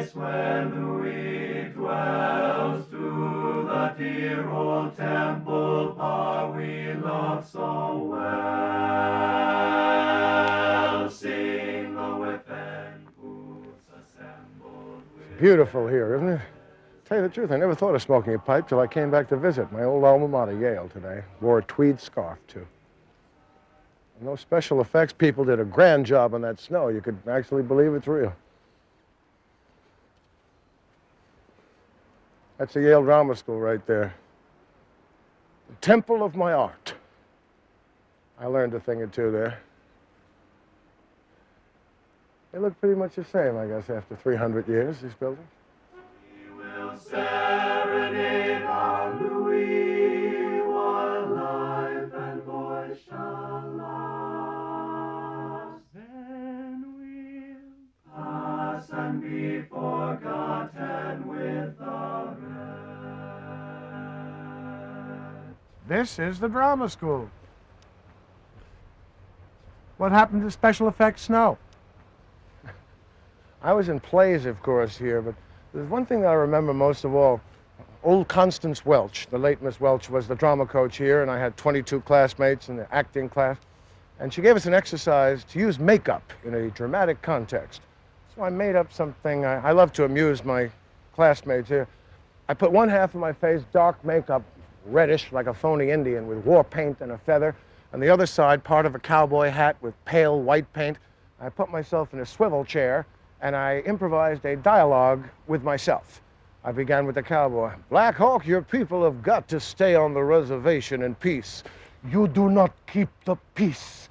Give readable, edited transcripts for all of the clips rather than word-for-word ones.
place where Louis dwells, to the dear old temple par we love so well. Sing the Whiffenpoofs assembled. Beautiful here, isn't it? Tell you the truth, I never thought of smoking a pipe till I came back to visit my old alma mater, Yale, today. Wore a tweed scarf, too. And those special effects people did a grand job on that snow. You could actually believe it's real. That's the Yale Drama School right there. The temple of my art. I learned a thing or two there. They look pretty much the same, I guess, after 300 years, these buildings. Serenade our Louis while life and voice shall last. Then we'll pass and be forgotten with the rest. This is the drama school. What happened to special effects snow? I was in plays, of course, here, but there's one thing that I remember most of all. Old Constance Welch, the late Miss Welch, was the drama coach here, and I had 22 classmates in the acting class. And she gave us an exercise to use makeup in a dramatic context. So I made up something. I love to amuse my classmates here. I put one half of my face dark makeup, reddish, like a phony Indian, with war paint and a feather, and the other side, part of a cowboy hat with pale white paint. I put myself in a swivel chair, and I improvised a dialogue with myself. I began with the cowboy. Black Hawk, your people have got to stay on the reservation in peace. You do not keep the peace.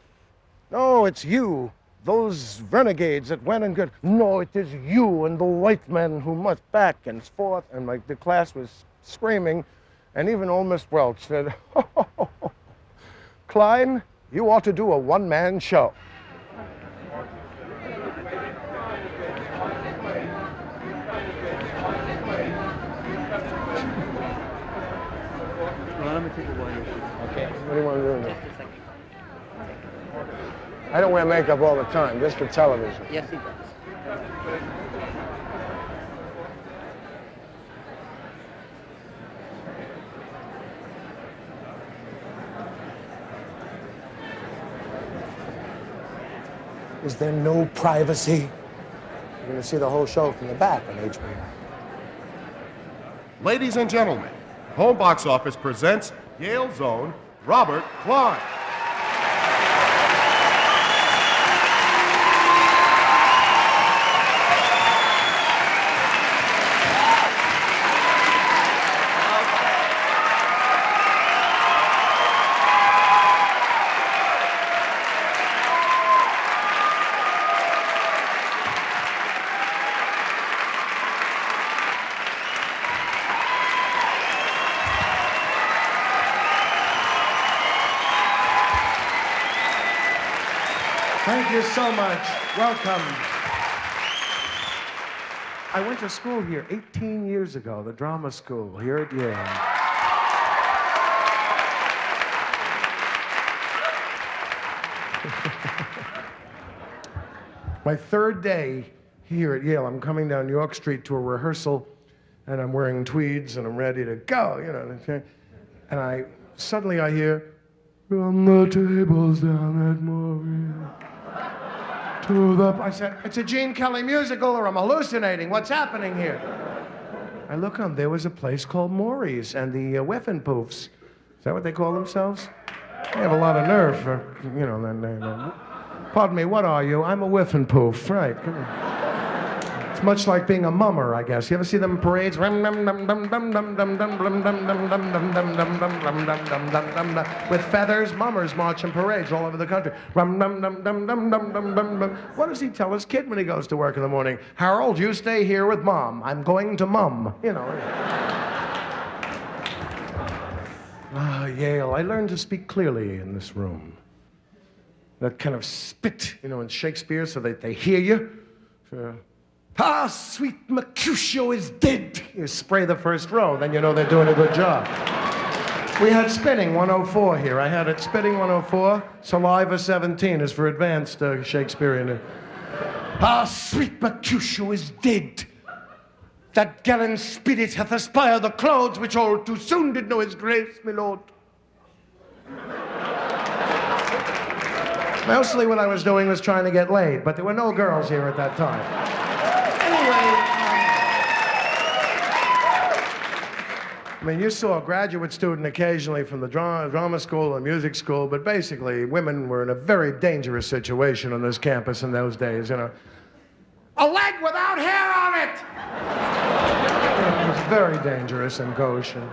No, it's you, those renegades that went and got. No, it is you and the white men who must back and forth. And the class was screaming, and even old Miss Welch said, Klein, you ought to do a one-man show. Okay. What do you want to do with it? Just a second. I don't wear makeup all the time, just for television. Yes, he does. Is there no privacy? You're going to see the whole show from the back on HBO. Ladies and gentlemen, Home Box Office presents Yale's own Robert Klein. Thank you so much. Welcome. I went to school here 18 years ago, the drama school here at Yale. My third day here at Yale. I'm coming down York Street to a rehearsal, and I'm wearing tweeds, and I'm ready to go, you know. And suddenly I hear, from the tables down at Maureen. I said, it's a Gene Kelly musical, or I'm hallucinating. What's happening here? I look on, there was a place called Maury's and the Whiffenpoofs. Is that what they call themselves? They have a lot of nerve for, you know, pardon me, what are you? I'm a Whiffenpoof, right, come on. It's much like being a mummer, I guess. You ever see them in parades? With feathers, mummers march in parades all over the country. What does he tell his kid when he goes to work in the morning? Harold, you stay here with Mom. I'm going to Mum. You know. Yale. I learned to speak clearly in this room. That kind of spit, you know, in Shakespeare so that they hear you. Ah, sweet Mercutio is dead. You spray the first row, then you know they're doing a good job. We had spinning 104 here. I had it spinning 104. Saliva 17 is for advanced Shakespearean. Ah, sweet Mercutio is dead. that gallant spirit hath aspired the clouds which all too soon did know his grace, my lord. Mostly what I was doing was trying to get laid, but there were no girls here at that time. Anyway, I mean, you saw a graduate student occasionally from the drama school or music school, but basically women were in a very dangerous situation on this campus in those days, you know. A leg without hair on it! It was very dangerous in Goshen.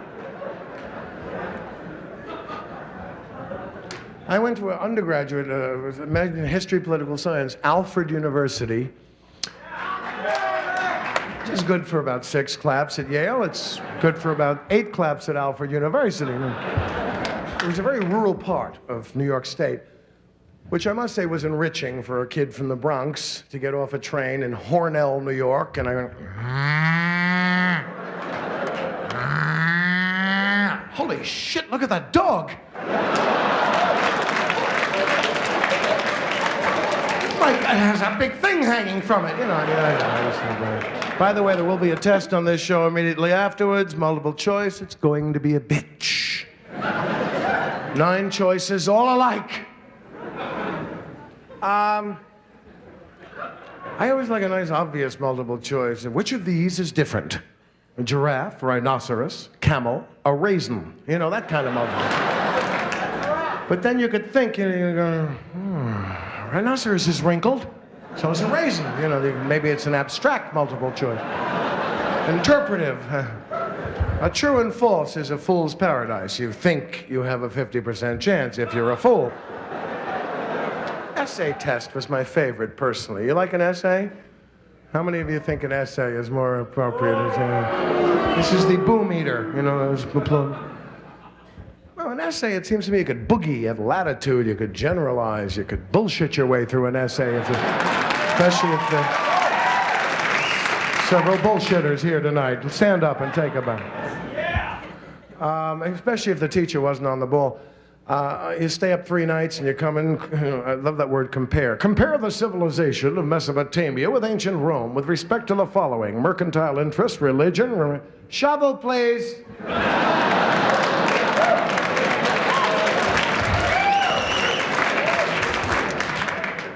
I went to an undergraduate, in history, political science, Alfred University. Which is good for about 6 claps at Yale. It's good for about 8 claps at Alfred University. It was a very rural part of New York State, which I must say was enriching for a kid from the Bronx to get off a train in Hornell, New York, and I went, holy shit, look at that dog. Like, it has a big thing hanging from it, you know. By the way, there will be a test on this show immediately afterwards, multiple choice. It's going to be a bitch. 9 choices, all alike. I always like a nice, obvious multiple choice. Which of these is different? A giraffe, rhinoceros, camel, a raisin. You know, that kind of multiple. But then you could think, you know, you're going, rhinoceros is wrinkled, so is a raisin. You know, maybe it's an abstract multiple choice. Interpretive. A true and false is a fool's paradise. You think you have a 50% chance if you're a fool. Essay test was my favorite, personally. You like an essay? How many of you think an essay is more appropriate? This is the boom eater, you know. Well, an essay, it seems to me you could boogie, you have latitude, you could generalize, you could bullshit your way through an essay, especially if there several bullshitters here tonight. Stand up and take a bow. Especially if the teacher wasn't on the ball. You stay up 3 nights and you come in, I love that word, compare. Compare the civilization of Mesopotamia with ancient Rome with respect to the following: mercantile interest, religion, shovel, please.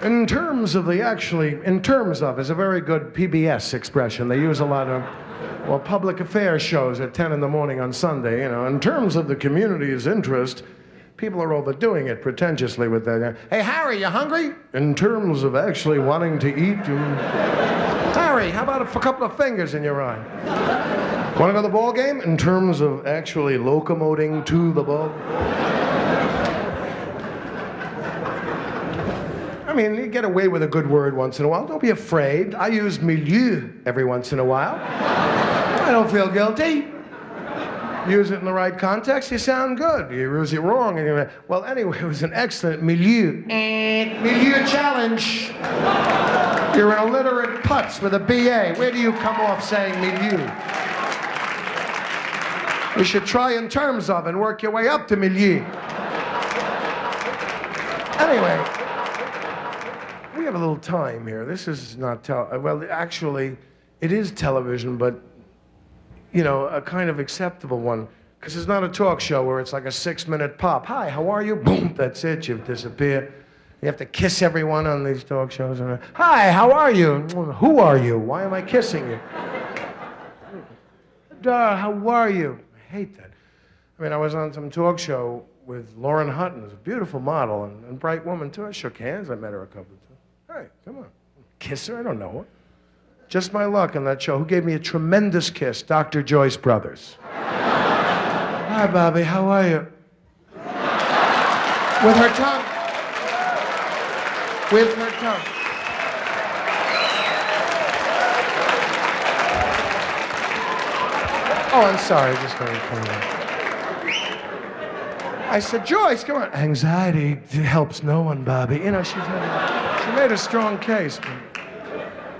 In terms of is a very good PBS expression. They use a lot of, public affairs shows at 10 in the morning on Sunday, you know. In terms of the community's interest, people are overdoing it pretentiously with that. Hey, Harry, you hungry? In terms of actually wanting to eat. Harry, how about a couple of fingers in your eye? Want to go to the ball game? In terms of actually locomoting to the ball. I mean, you get away with a good word once in a while. Don't be afraid. I use milieu every once in a while. I don't feel guilty. Use it in the right context, you sound good. You use it wrong, and you're well, anyway, it was an excellent milieu. Milieu challenge. You're an illiterate putz with a BA. Where do you come off saying milieu? You should try in terms of and work your way up to milieu. Anyway, we have a little time here. This is not actually, it is television, but you know, a kind of acceptable one, because it's not a talk show where it's like a 6-minute pop. Hi, how are you? Boom, that's it, you've disappeared. You have to kiss everyone on these talk shows. Hi, how are you? Who are you? Why am I kissing you? How are you? I hate that. I mean, I was on some talk show with Lauren Hutton, who's a beautiful model and bright woman too. I shook hands, I met her a couple of times. Hey, come on. Kiss her? I don't know her. Just my luck on that show. Who gave me a tremendous kiss? Dr. Joyce Brothers. Hi, Bobby. How are you? With her tongue. With her tongue. Oh, I'm sorry. Just going to come in. I said, Joyce, come on. Anxiety helps no one, Bobby. You know, she made a strong case. But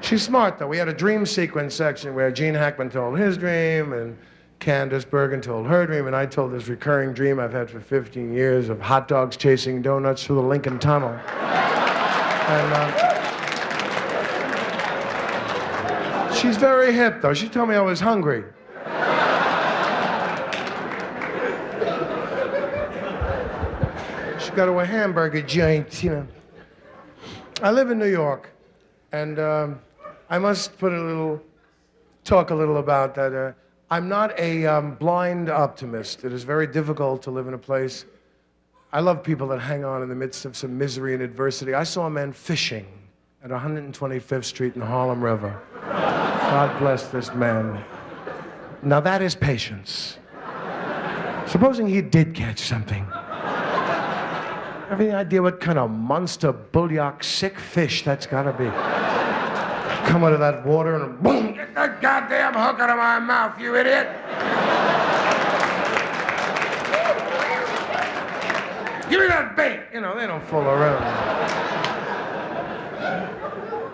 she's smart, though. We had a dream sequence section where Gene Hackman told his dream, and Candace Bergen told her dream, and I told this recurring dream I've had for 15 years of hot dogs chasing donuts through the Lincoln Tunnel. And She's very hip, though. She told me I was hungry. She got to a hamburger joint, you know. I live in New York, and I must talk a little about that. I'm not a blind optimist. It is very difficult to live in a place. I love people that hang on in the midst of some misery and adversity. I saw a man fishing at 125th Street in the Harlem River. God bless this man. Now that is patience. Supposing he did catch something. Have any idea what kind of monster, bulldog, sick fish that's gotta be? Come out of that water and boom, get that goddamn hook out of my mouth, you idiot! Give me that bait! You know, they don't fool around.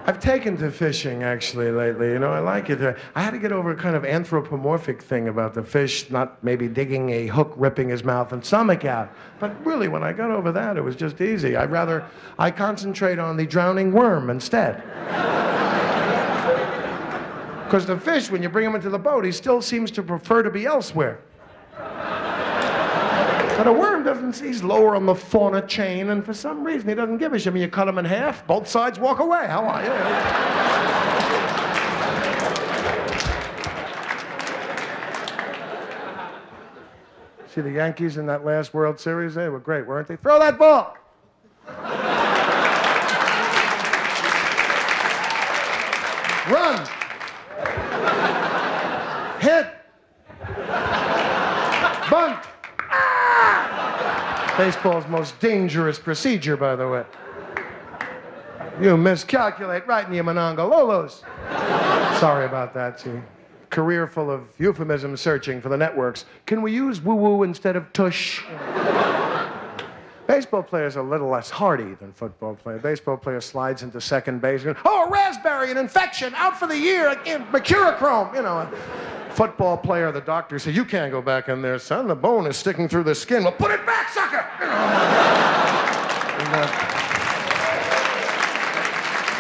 I've taken to fishing, actually, lately. You know, I like it. I had to get over a kind of anthropomorphic thing about the fish not maybe digging a hook, ripping his mouth and stomach out. But really, when I got over that, it was just easy. I concentrate on the drowning worm instead. Because the fish, when you bring him into the boat, he still seems to prefer to be elsewhere. But a worm doesn't, he's lower on the fauna chain, and for some reason he doesn't give a shit. I mean, you cut him in half, both sides walk away. How are you? See the Yankees in that last World Series? They were great, weren't they? Throw that ball! Run! Hit! Bunt! Baseball's most dangerous procedure, by the way. You miscalculate right in your monongololos. Sorry about that, see. Career full of euphemism searching for the networks. Can we use woo-woo instead of tush? Baseball players are a little less hardy than football players. Baseball player slides into second base and, oh, a raspberry, an infection, out for the year, again, mercurochrome, you know. Football player, the doctor said, you can't go back in there, son. The bone is sticking through the skin. Well, put it back, sucker! You know.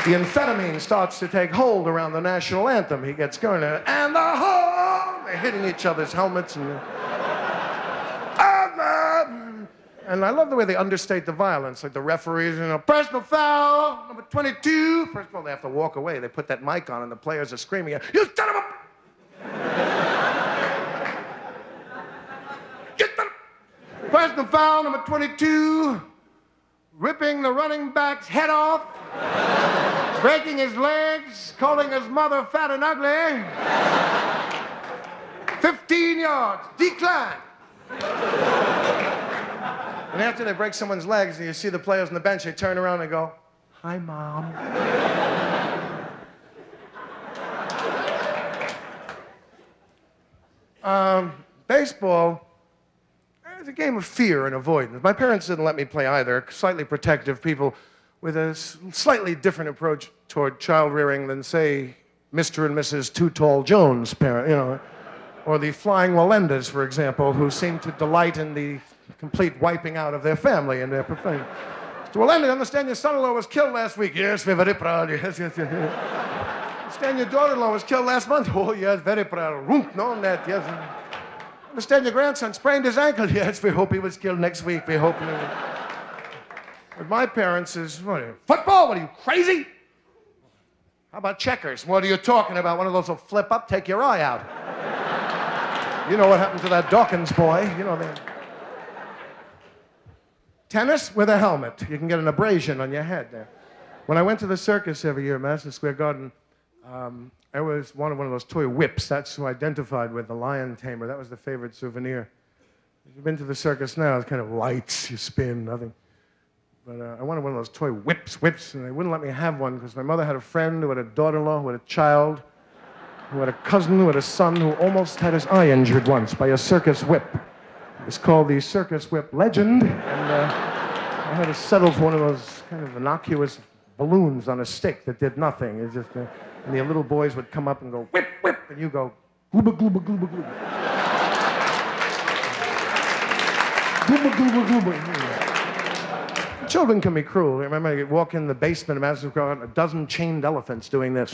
The amphetamine starts to take hold around the national anthem. He gets going, and the ho! They're hitting each other's helmets. And I love the way they understate the violence. Like the referees, you know, personal foul, number 22. First of all, they have to walk away. They put that mic on, and the players are screaming, you son of a... Get them! Personal foul, number 22. Ripping the running back's head off. Breaking his legs. Calling his mother fat and ugly. 15 yards. Decline. And after they break someone's legs and you see the players on the bench, they turn around and go, hi, Mom. Baseball is a game of fear and avoidance. My parents didn't let me play either. Slightly protective people with a slightly different approach toward child rearing than, say, Mr. and Mrs. Too Tall Jones' parent, you know, or the Flying Walendas, for example, who seem to delight in the complete wiping out of their family and their profession. Mr. Walenda, understand your son-in-law was killed last week. Yes, we're very proud. Yes, yes, yes. Understand your daughter-in-law was killed last month. Oh, yes, very proud. No, that, yes. Understand your grandson sprained his ankle. Yes, we hope he was killed next week. We hope. But my parents is, what are you, football? What are you, crazy? How about checkers? What are you talking about? One of those will flip up, take your eye out. You know what happened to that Dawkins boy. You know that. Tennis with a helmet. You can get an abrasion on your head there. When I went to the circus every year at Madison Square Garden, I was one of those toy whips. That's who I identified with, the lion tamer. That was the favorite souvenir. If you've been to the circus now, it's kind of lights, you spin, nothing. But I wanted one of those toy whips, and they wouldn't let me have one because my mother had a friend who had a daughter-in-law, who had a child, who had a cousin, who had a son, who almost had his eye injured once by a circus whip. It's called the Circus Whip Legend, and I had to settle for one of those kind of innocuous balloons on a stick that did nothing. It's just, and the little boys would come up and go, whip, whip, and you go, glooba, glooba, glooba, glooba. Glooba, glooba, glooba. Children can be cruel. I remember you walk in the basement of Madison Square Garden, a dozen chained elephants doing this.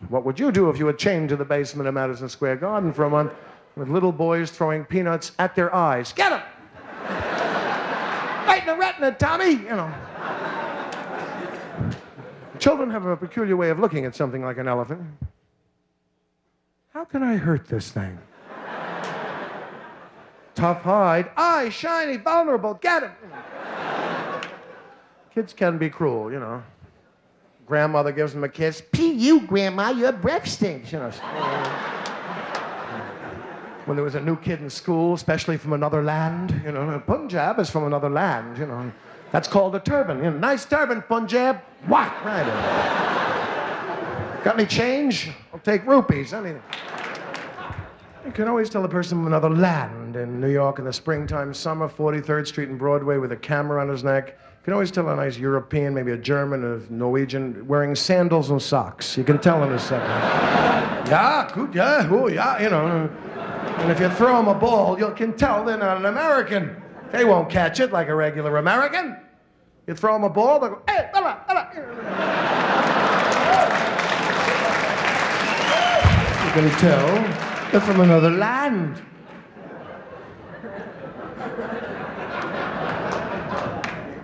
What would you do if you were chained to the basement of Madison Square Garden for a month with little boys throwing peanuts at their eyes? Get them! Right in the retina, Tommy! You know. Children have a peculiar way of looking at something like an elephant. How can I hurt this thing? Tough hide. Eye, shiny, vulnerable. Get him! Kids can be cruel, you know. Grandmother gives them a kiss. Pee you, Grandma, your breath stinks, you know. When there was a new kid in school, especially from another land, you know, Punjab is from another land, you know. That's called a turban. You know, nice turban, Punjab. What? Right. Got any change? I'll take rupees, anything. You can always tell a person from another land in New York in the springtime, summer, 43rd Street and Broadway with a camera on his neck. You can always tell a nice European, maybe a German, a Norwegian, wearing sandals and socks. You can tell in a second. Yeah, good, yeah, oh, yeah, you know. And if you throw them a ball, you can tell they're not an American. They won't catch it like a regular American. You throw them a ball, they'll go, hey, bella, bella. You can tell they're from another land.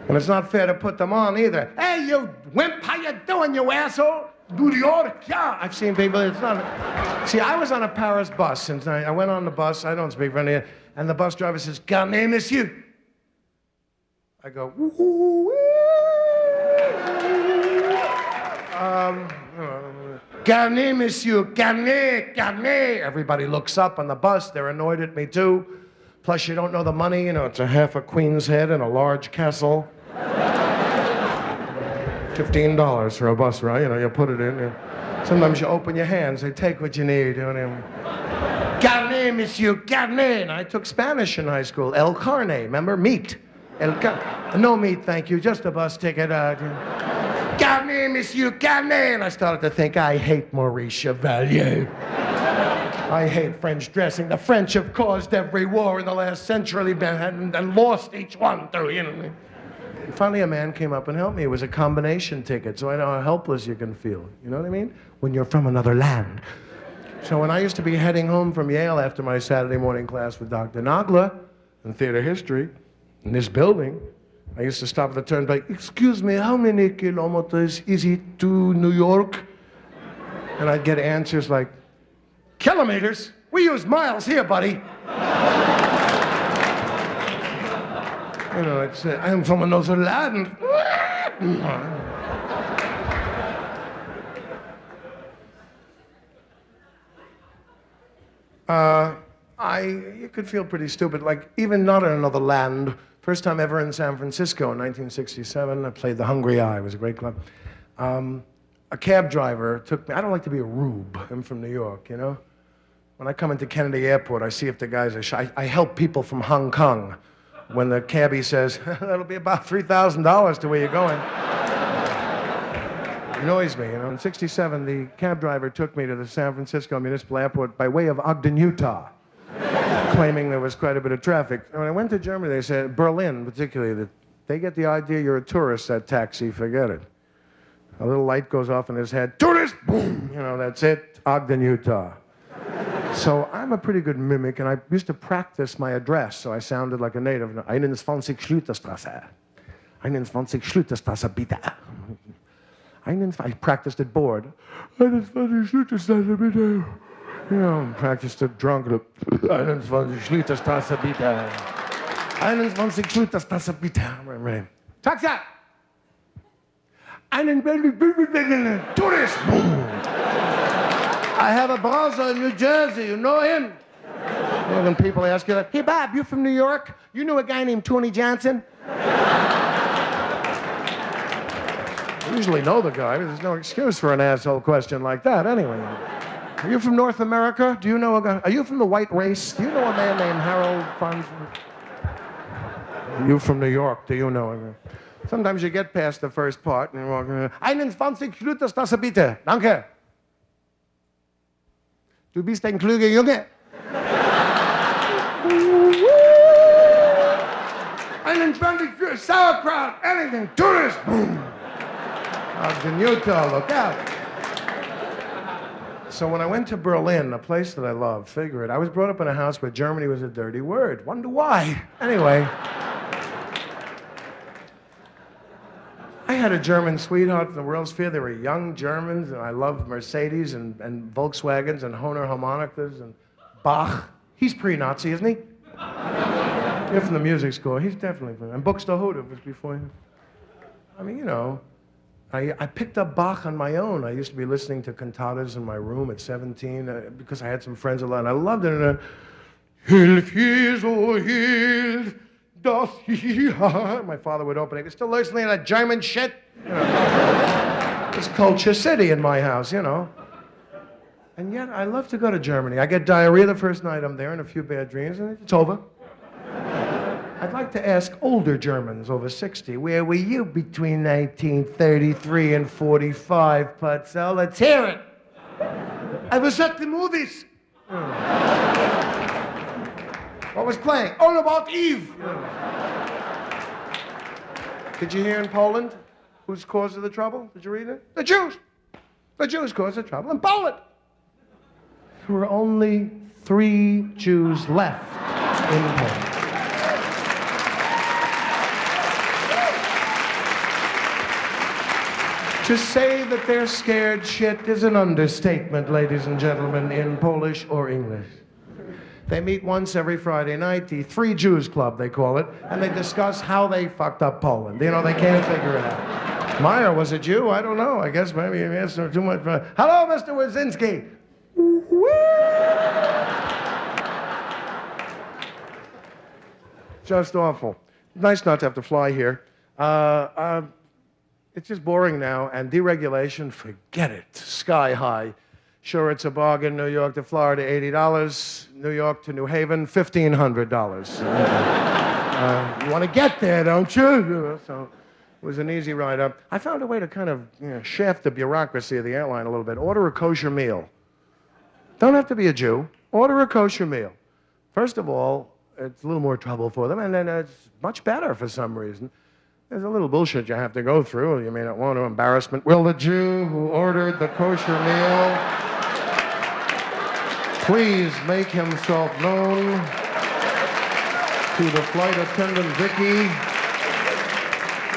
And it's not fair to put them on either. Hey, you wimp, how you doing, you asshole? New York, yeah. I've seen people, it's not... See, I was on a Paris bus, and I went on the bus, I don't speak French, and the bus driver says, "Garnez, monsieur." I go, "Garnez, monsieur, garnez, garnez." Everybody looks up on the bus, they're annoyed at me too. Plus, you don't know the money, you know, it's a half a queen's head and a large castle. $15 for a bus ride, you know, you put it in. You... Sometimes you open your hands, they take what you need. You know. Garnez, monsieur, garnez. And I took Spanish in high school. El carne, remember? Meat. No meat, thank you, just a bus ticket. Garnez, monsieur, garnez. And I started to think, I hate Maurice Chevalier. I hate French dressing. The French have caused every war in the last century and lost each one through, you know. Finally, a man came up and helped me. It was a combination ticket, so I know how helpless you can feel. You know what I mean? When you're from another land. So when I used to be heading home from Yale after my Saturday morning class with Dr. Nagla in theater history, in this building, I used to stop at the turnpike. "Excuse me, how many kilometers is it to New York?" And I'd get answers like, "Kilometers? We use miles here, buddy." You know, it's, I'm from another land. You could feel pretty stupid, like even not in another land. First time ever in San Francisco in 1967, I played the Hungry Eye. It was a great club. A cab driver took me. I don't like to be a rube. I'm from New York, you know. When I come into Kennedy Airport, I see if the guys are shy. I help people from Hong Kong. When the cabbie says, "That'll be about $3,000 to where you're going." It annoys me, you know. In 67, the cab driver took me to the San Francisco Municipal Airport by way of Ogden, Utah, claiming there was quite a bit of traffic. And when I went to Germany, they said, Berlin particularly, that they get the idea you're a tourist, that taxi, forget it. A little light goes off in his head, "Tourist!" Boom! You know, that's it, Ogden, Utah. So I'm a pretty good mimic, and I used to practice my address, so I sounded like a native. 21 Schlüterstrasse. 21 Schlüterstrasse, bitte. I practiced it bored. 21 Schlüterstrasse, bitte. You know, practiced it drunk. 21 Schlüterstrasse, bitte. 21 Schlüterstrasse, bitte. Taxi! Tourist! I have a brother in New Jersey. You know him? And when people ask you, like, "Hey, Bob, you from New York? You know a guy named Tony Johnson?" I usually know the guy. There's no excuse for an asshole question like that anyway. "Are you from North America? Do you know a guy? Are you from the white race? Do you know a man named Harold Franz?" "Are you from New York? Do you know him?" Sometimes you get past the first part and you walk, 21 Schlüterstrasse, bitte. Danke. Du bist ein kluger Junge. 21 sauerkraut, anything, tourist, boom. Ogden, Utah, look out. So when I went to Berlin, a place that I love, figure it, I was brought up in a house where Germany was a dirty word. Wonder why. Anyway, I had a German sweetheart from the World's Fair. They were young Germans, and I loved Mercedes and Volkswagens and Hohner harmonicas and Bach. He's pre-Nazi, isn't he? You're from the music school. He's definitely from... And Buxtehude was before him. I mean, you know, I picked up Bach on my own. I used to be listening to cantatas in my room at 17 because I had some friends a lot, and I loved it. And Hilf Jesu, hilf, das my father would open it. You're still listening to that German shit? You know, it's Culture City in my house, you know. And yet, I love to go to Germany. I get diarrhea the first night I'm there and a few bad dreams, and it's over. I'd like to ask older Germans over 60, where were you between 1933 and 45, Putzel? Let's hear it. I was at the movies. What was playing? All About Eve. Did you hear in Poland who's cause of the trouble? Did you read it? The Jews. The Jews caused the trouble in Poland. There were only 3 Jews left in Poland. To say that they're scared shit is an understatement, ladies and gentlemen, in Polish or English. They meet once every Friday night, the 3 Jews Club, they call it, and they discuss how they fucked up Poland. You know, they can't figure it out. Meyer was a Jew? I don't know. I guess maybe he asked too much. Hello, Mr. Wazinski. Just awful. Nice not to have to fly here. It's just boring now, and deregulation, forget it. Sky high. Sure, it's a bargain. New York to Florida, $80. New York to New Haven, $1,500. You want to get there, don't you? So it was an easy ride up. I found a way to kind of shaft the bureaucracy of the airline a little bit. Order a kosher meal. Don't have to be a Jew. Order a kosher meal. First of all, it's a little more trouble for them, and then it's much better for some reason. There's a little bullshit you have to go through. You may not want to. Embarrassment. Will the Jew who ordered the kosher meal please make himself known to the flight attendant, Vicky?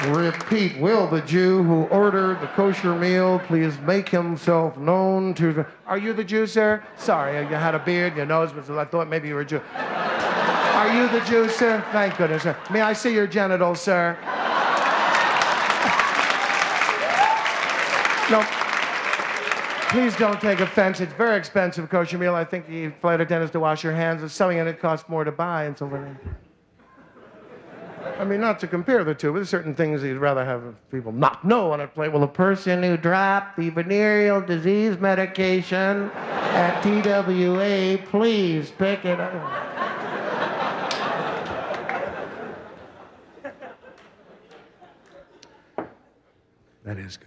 Repeat, will the Jew who ordered the kosher meal please make himself known to the... Are you the Jew, sir? Sorry, you had a beard, your nose was... I thought maybe you were a Jew. Are you the Jew, sir? Thank goodness, sir. May I see your genitals, sir? No. Please don't take offense. It's very expensive kosher meal. I think the flight attendants to wash your hands. It's selling, and it costs more to buy and so on. I mean, not to compare the two, but there's certain things you'd rather have people not know on a plane. Well, a person who dropped the venereal disease medication at TWA, please pick it up. That is good.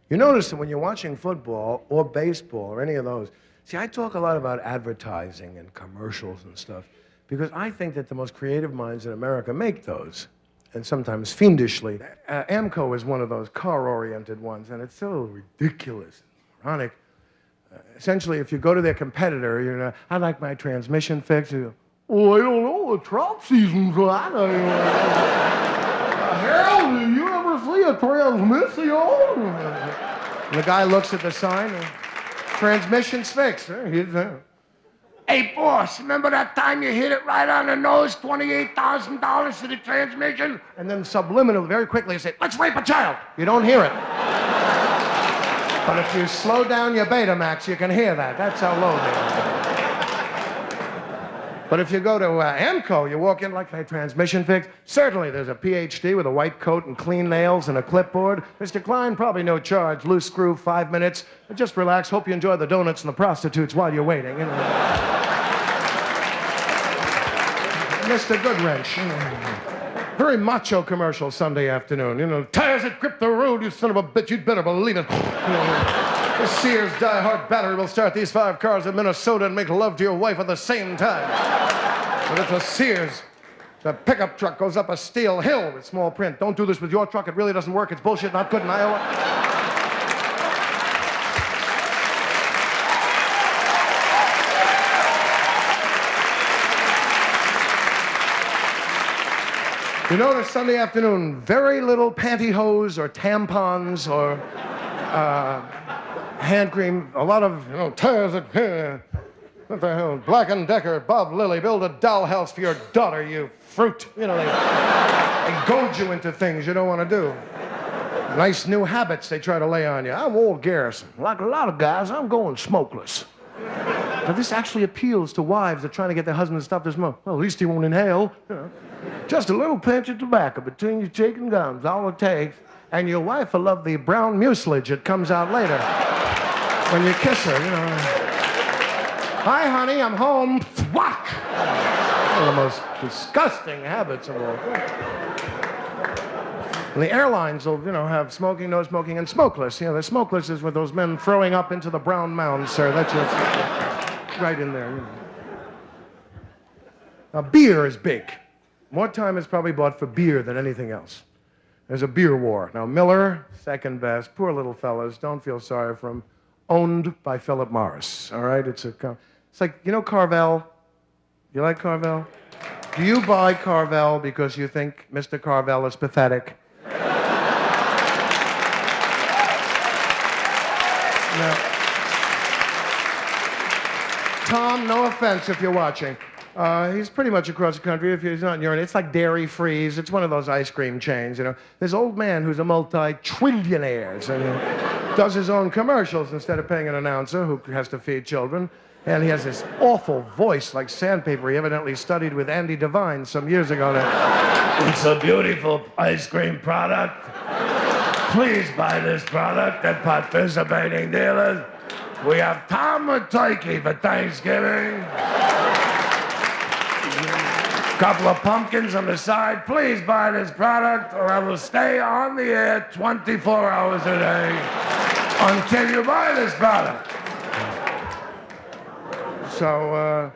You notice that when you're watching football or baseball or any of those, see, I talk a lot about advertising and commercials and stuff because I think that the most creative minds in America make those, and sometimes fiendishly. Amco is one of those car-oriented ones, and it's so ridiculous and ironic. Essentially, if you go to their competitor, you know, I'd like my transmission fixed. You go, oh, I don't know, the trout season's on. Hell, do you ever see a transmission? And the guy looks at the sign, and transmission's fixed. Hey, boss, remember that time you hit it right on the nose, $28,000 for the transmission? And then subliminal, very quickly, you say, let's rape a child. You don't hear it. But if you slow down your Betamax, you can hear that. That's how low they are. But if you go to Amco, you walk in like a transmission fix. Certainly, there's a PhD with a white coat and clean nails and a clipboard. Mr. Klein, probably no charge. Loose screw, 5 minutes. Just relax. Hope you enjoy the donuts and the prostitutes while you're waiting. You know. Mr. Goodwrench. Very macho commercial Sunday afternoon. You know, tires that grip the road, you son of a bitch. You'd better believe it. You know, the Sears Die-Hard battery will start these 5 cars in Minnesota and make love to your wife at the same time. But it's a Sears. The pickup truck goes up a steel hill with small print. Don't do this with your truck. It really doesn't work. It's bullshit, not good in Iowa. You notice Sunday afternoon, very little pantyhose or tampons or hand cream. A lot of, tears at, what the hell, Black & Decker, Bob Lilly, build a dollhouse for your daughter, you fruit. They goad you into things you don't want to do. Nice new habits they try to lay on you. I'm old Garrison. Like a lot of guys, I'm going smokeless. Now, this actually appeals to wives that are trying to get their husband to stop the smoke. Well, at least he won't inhale. Just a little pinch of tobacco between your cheek and gums, all it takes. And your wife will love the brown mucilage that comes out later when you kiss her, Hi, honey, I'm home. Thwack! One of the most disgusting habits of all. And the airlines will, have smoking, no smoking, and smokeless. The smokeless is with those men throwing up into the brown mound, sir. That's just right in there. Now, beer is big. More time is probably bought for beer than anything else. There's a beer war. Now, Miller, second best. Poor little fellas. Don't feel sorry for him. Owned by Philip Morris. All right? It's like, Carvel? You like Carvel? Do you buy Carvel because you think Mr. Carvel is pathetic? No. Tom, no offense if you're watching. He's pretty much across the country. If he's not in your, it's like Dairy Freeze. It's one of those ice cream chains, This old man who's a multi-trillionaire, does his own commercials instead of paying an announcer who has to feed children. And he has this awful voice like sandpaper. He evidently studied with Andy Devine some years ago. It's a beautiful ice cream product. Please buy this product at participating dealers. We have Tom or turkey for Thanksgiving. Couple of pumpkins on the side. Please buy this product or I will stay on the air 24 hours a day until you buy this product. So,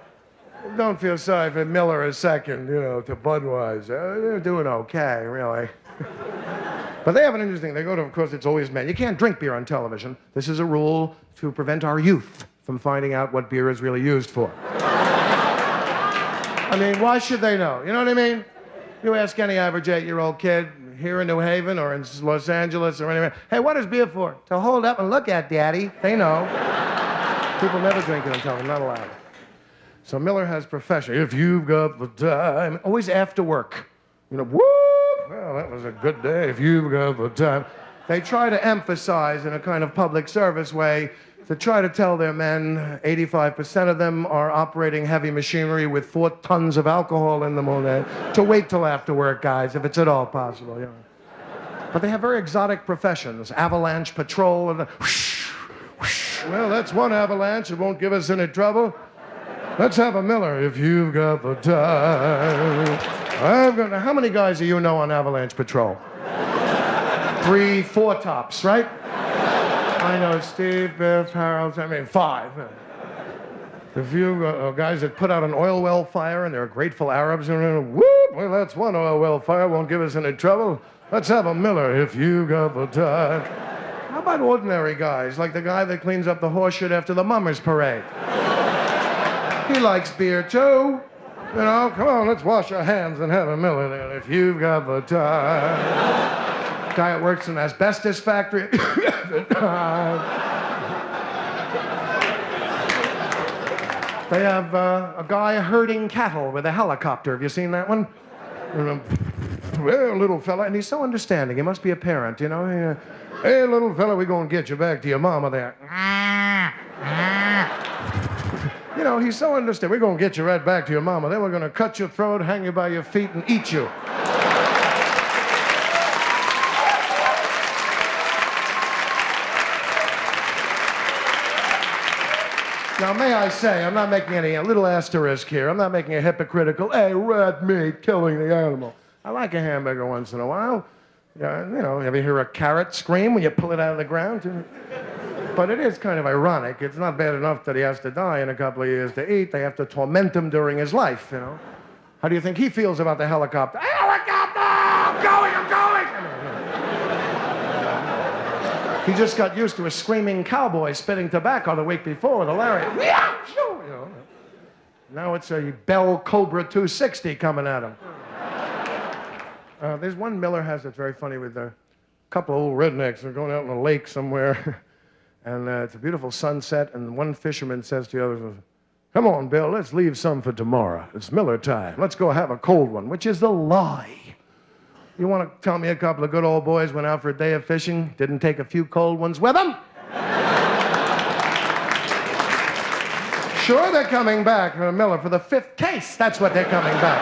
don't feel sorry for Miller a second, to Budweiser. They're doing okay, really. But they have an interesting, they go to, of course, it's always men. You can't drink beer on television. This is a rule to prevent our youth from finding out what beer is really used for. Why should they know? You know what I mean? You ask any average 8-year-old kid here in New Haven or in Los Angeles or anywhere, hey, what is beer for? To hold up and look at, Daddy. They know. People never drink it on television, not allowed. So Miller has profession. If you've got the time, always after work. Whoop, well, that was a good day. If you've got the time. They try to emphasize in a kind of public service way to try to tell their men 85% of them are operating heavy machinery with 4 tons of alcohol in them all day. To wait till after work, guys, if it's at all possible. But they have very exotic professions. Avalanche patrol and whoosh, whoosh. Well, that's one avalanche. It won't give us any trouble. Let's have a Miller if you've got the time. How many guys do you know on avalanche patrol? 3, 4 tops, right? I know Steve, Biff, Harold, 5. The few guys that put out an oil well fire and they're grateful Arabs, whoop, well, that's one oil well fire, won't give us any trouble. Let's have a Miller if you got the time. How about ordinary guys, like the guy that cleans up the horse shit after the Mummers Parade? He likes beer, too. Come on, let's wash our hands and have a Miller then if you've got the time. Guy that works in an asbestos factory. They have a guy herding cattle with a helicopter. Have you seen that one? Well, little fella, and he's so understanding. He must be a parent, Hey, little fella, we're going to get you back to your mama there. He's so understanding. We're going to get you right back to your mama. Then we're going to cut your throat, hang you by your feet, and eat you. Now, may I say, I'm not making a little asterisk here. I'm not making a hypocritical, hey, red meat, killing the animal. I like a hamburger once in a while. Ever hear a carrot scream when you pull it out of the ground? But it is kind of ironic. It's not bad enough that he has to die in a couple of years to eat. They have to torment him during his life, How do you think he feels about the helicopter? Helicopter! I'm going! He just got used to a screaming cowboy spitting tobacco the week before with a lariat. Now it's a Bell Cobra 260 coming at him. There's one Miller has that's very funny with a couple of old rednecks. They're going out on a lake somewhere, and it's a beautiful sunset, and one fisherman says to the other, come on, Bill, let's leave some for tomorrow. It's Miller time. Let's go have a cold one, which is the lie. You want to tell me a couple of good old boys went out for a day of fishing, didn't take a few cold ones with them? Sure, they're coming back, Miller, for the 5th case. That's what they're coming back.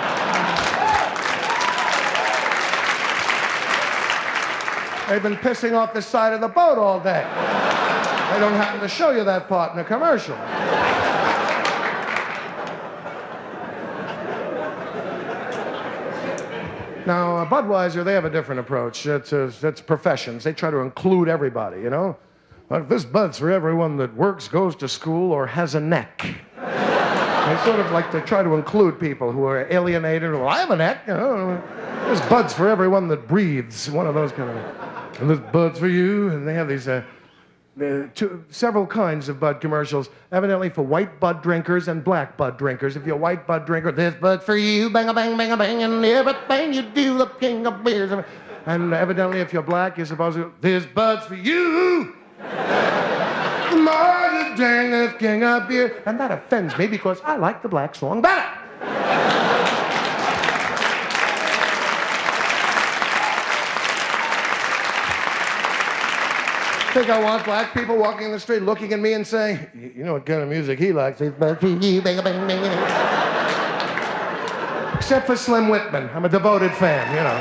They've been pissing off the side of the boat all day. They don't happen to show you that part in the commercial. Now, Budweiser, they have a different approach. It's professions. They try to include everybody, you know? Like, this Bud's for everyone that works, goes to school, or has a neck. They sort of like to try to include people who are alienated. Well, I have a neck, you know. This Bud's for everyone that breathes. One of those kind of... And this Bud's for you. And they have these... several kinds of Bud commercials, evidently for white Bud drinkers and black Bud drinkers. If you're a white Bud drinker, this Bud's for you, bang-a-bang, bang-a-bang, and everything you do, the king of beers. And evidently, if you're black, you're supposed to, this Bud's for you. The more you drink this king of beer. And that offends me because I like the black song better. I think I want black people walking in the street looking at me and saying, you know what kind of music he likes. Except for Slim Whitman. I'm a devoted fan, you know.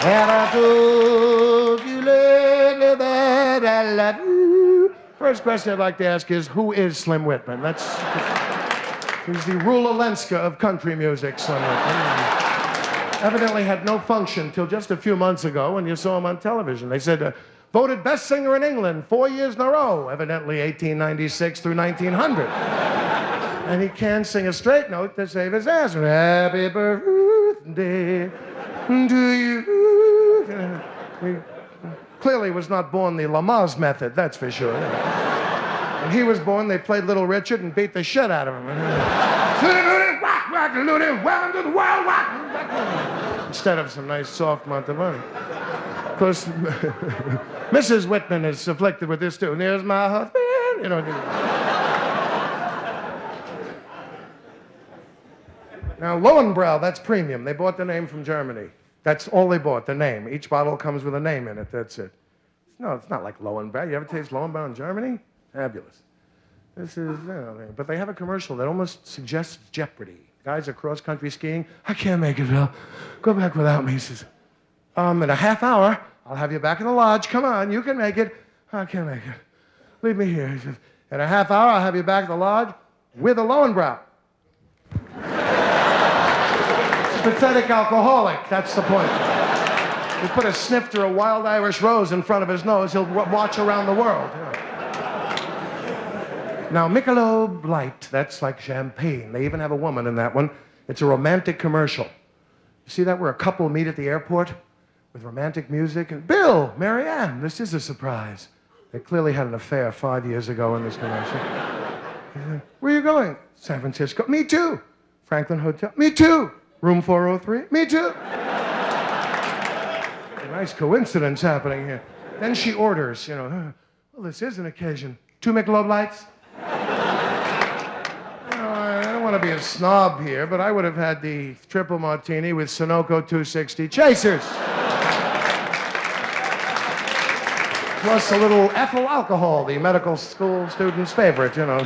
And I told you lately that I love you. First question I'd like to ask is, who is Slim Whitman? He's the Rula Lenska of country music, Slim Whitman. Evidently had no function till just a few months ago when you saw him on television. They said, voted best singer in England 4 years in a row, evidently 1896 through 1900. And he can't sing a straight note to save his ass. Happy birthday to you. He clearly was not born the Lamaze method, that's for sure. When he was born, they played Little Richard and beat the shit out of him. Welcome to the world. Instead of some nice soft Montevideo. Of course, Mrs. Whitman is afflicted with this too. And there's my husband, you know. Now, Lowenbrau, that's premium. They bought the name from Germany. That's all they bought, the name. Each bottle comes with a name in it, that's it. No, it's not like Lowenbrau. You ever taste Lowenbrau in Germany? Fabulous. This is, you know, but they have a commercial that almost suggests Jeopardy. Guys are cross-country skiing. I can't make it, Bill. Go back without me, he says. In a half hour, I'll have you back in the lodge. Come on, you can make it. I can't make it. Leave me here. He says, in a half hour, I'll have you back at the lodge with a Lowenbrau. Pathetic alcoholic, that's the point. You put a snifter of wild Irish rose in front of his nose, he'll watch around the world. Now, Michelob Light, that's like champagne. They even have a woman in that one. It's a romantic commercial. You see that where a couple meet at the airport with romantic music? And Bill, Marianne, this is a surprise. They clearly had an affair 5 years ago in this commercial. Where are you going? San Francisco. Me too. Franklin Hotel. Me too. Room 403. Me too. A nice coincidence happening here. Then she orders, you know, well, this is an occasion. 2 Michelob Lights. I don't want to be a snob here, but I would have had the triple martini with Sunoco 260 chasers. Plus a little ethyl alcohol, the medical school student's favorite, you know.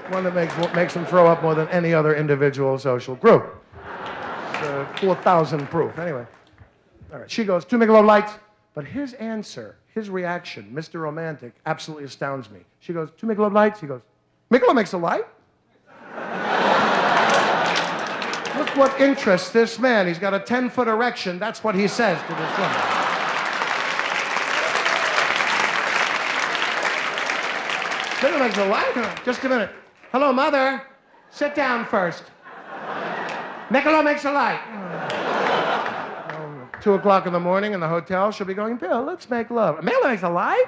One that makes them throw up more than any other individual social group. 4,000 proof. Anyway. All right, she goes, 2 Michelob Lights. But his answer, his reaction, Mr. Romantic, absolutely astounds me. She goes, 2 Michelob Lights. He goes, Michelob makes a light? Look what interests this man. He's got a 10-foot erection. That's what he says to this woman. Michelob makes a light? Just a minute. Hello, Mother. Sit down first. Michelob makes a light. 2 o'clock in the morning in the hotel, she'll be going, Bill, let's make love. Michelob makes a light?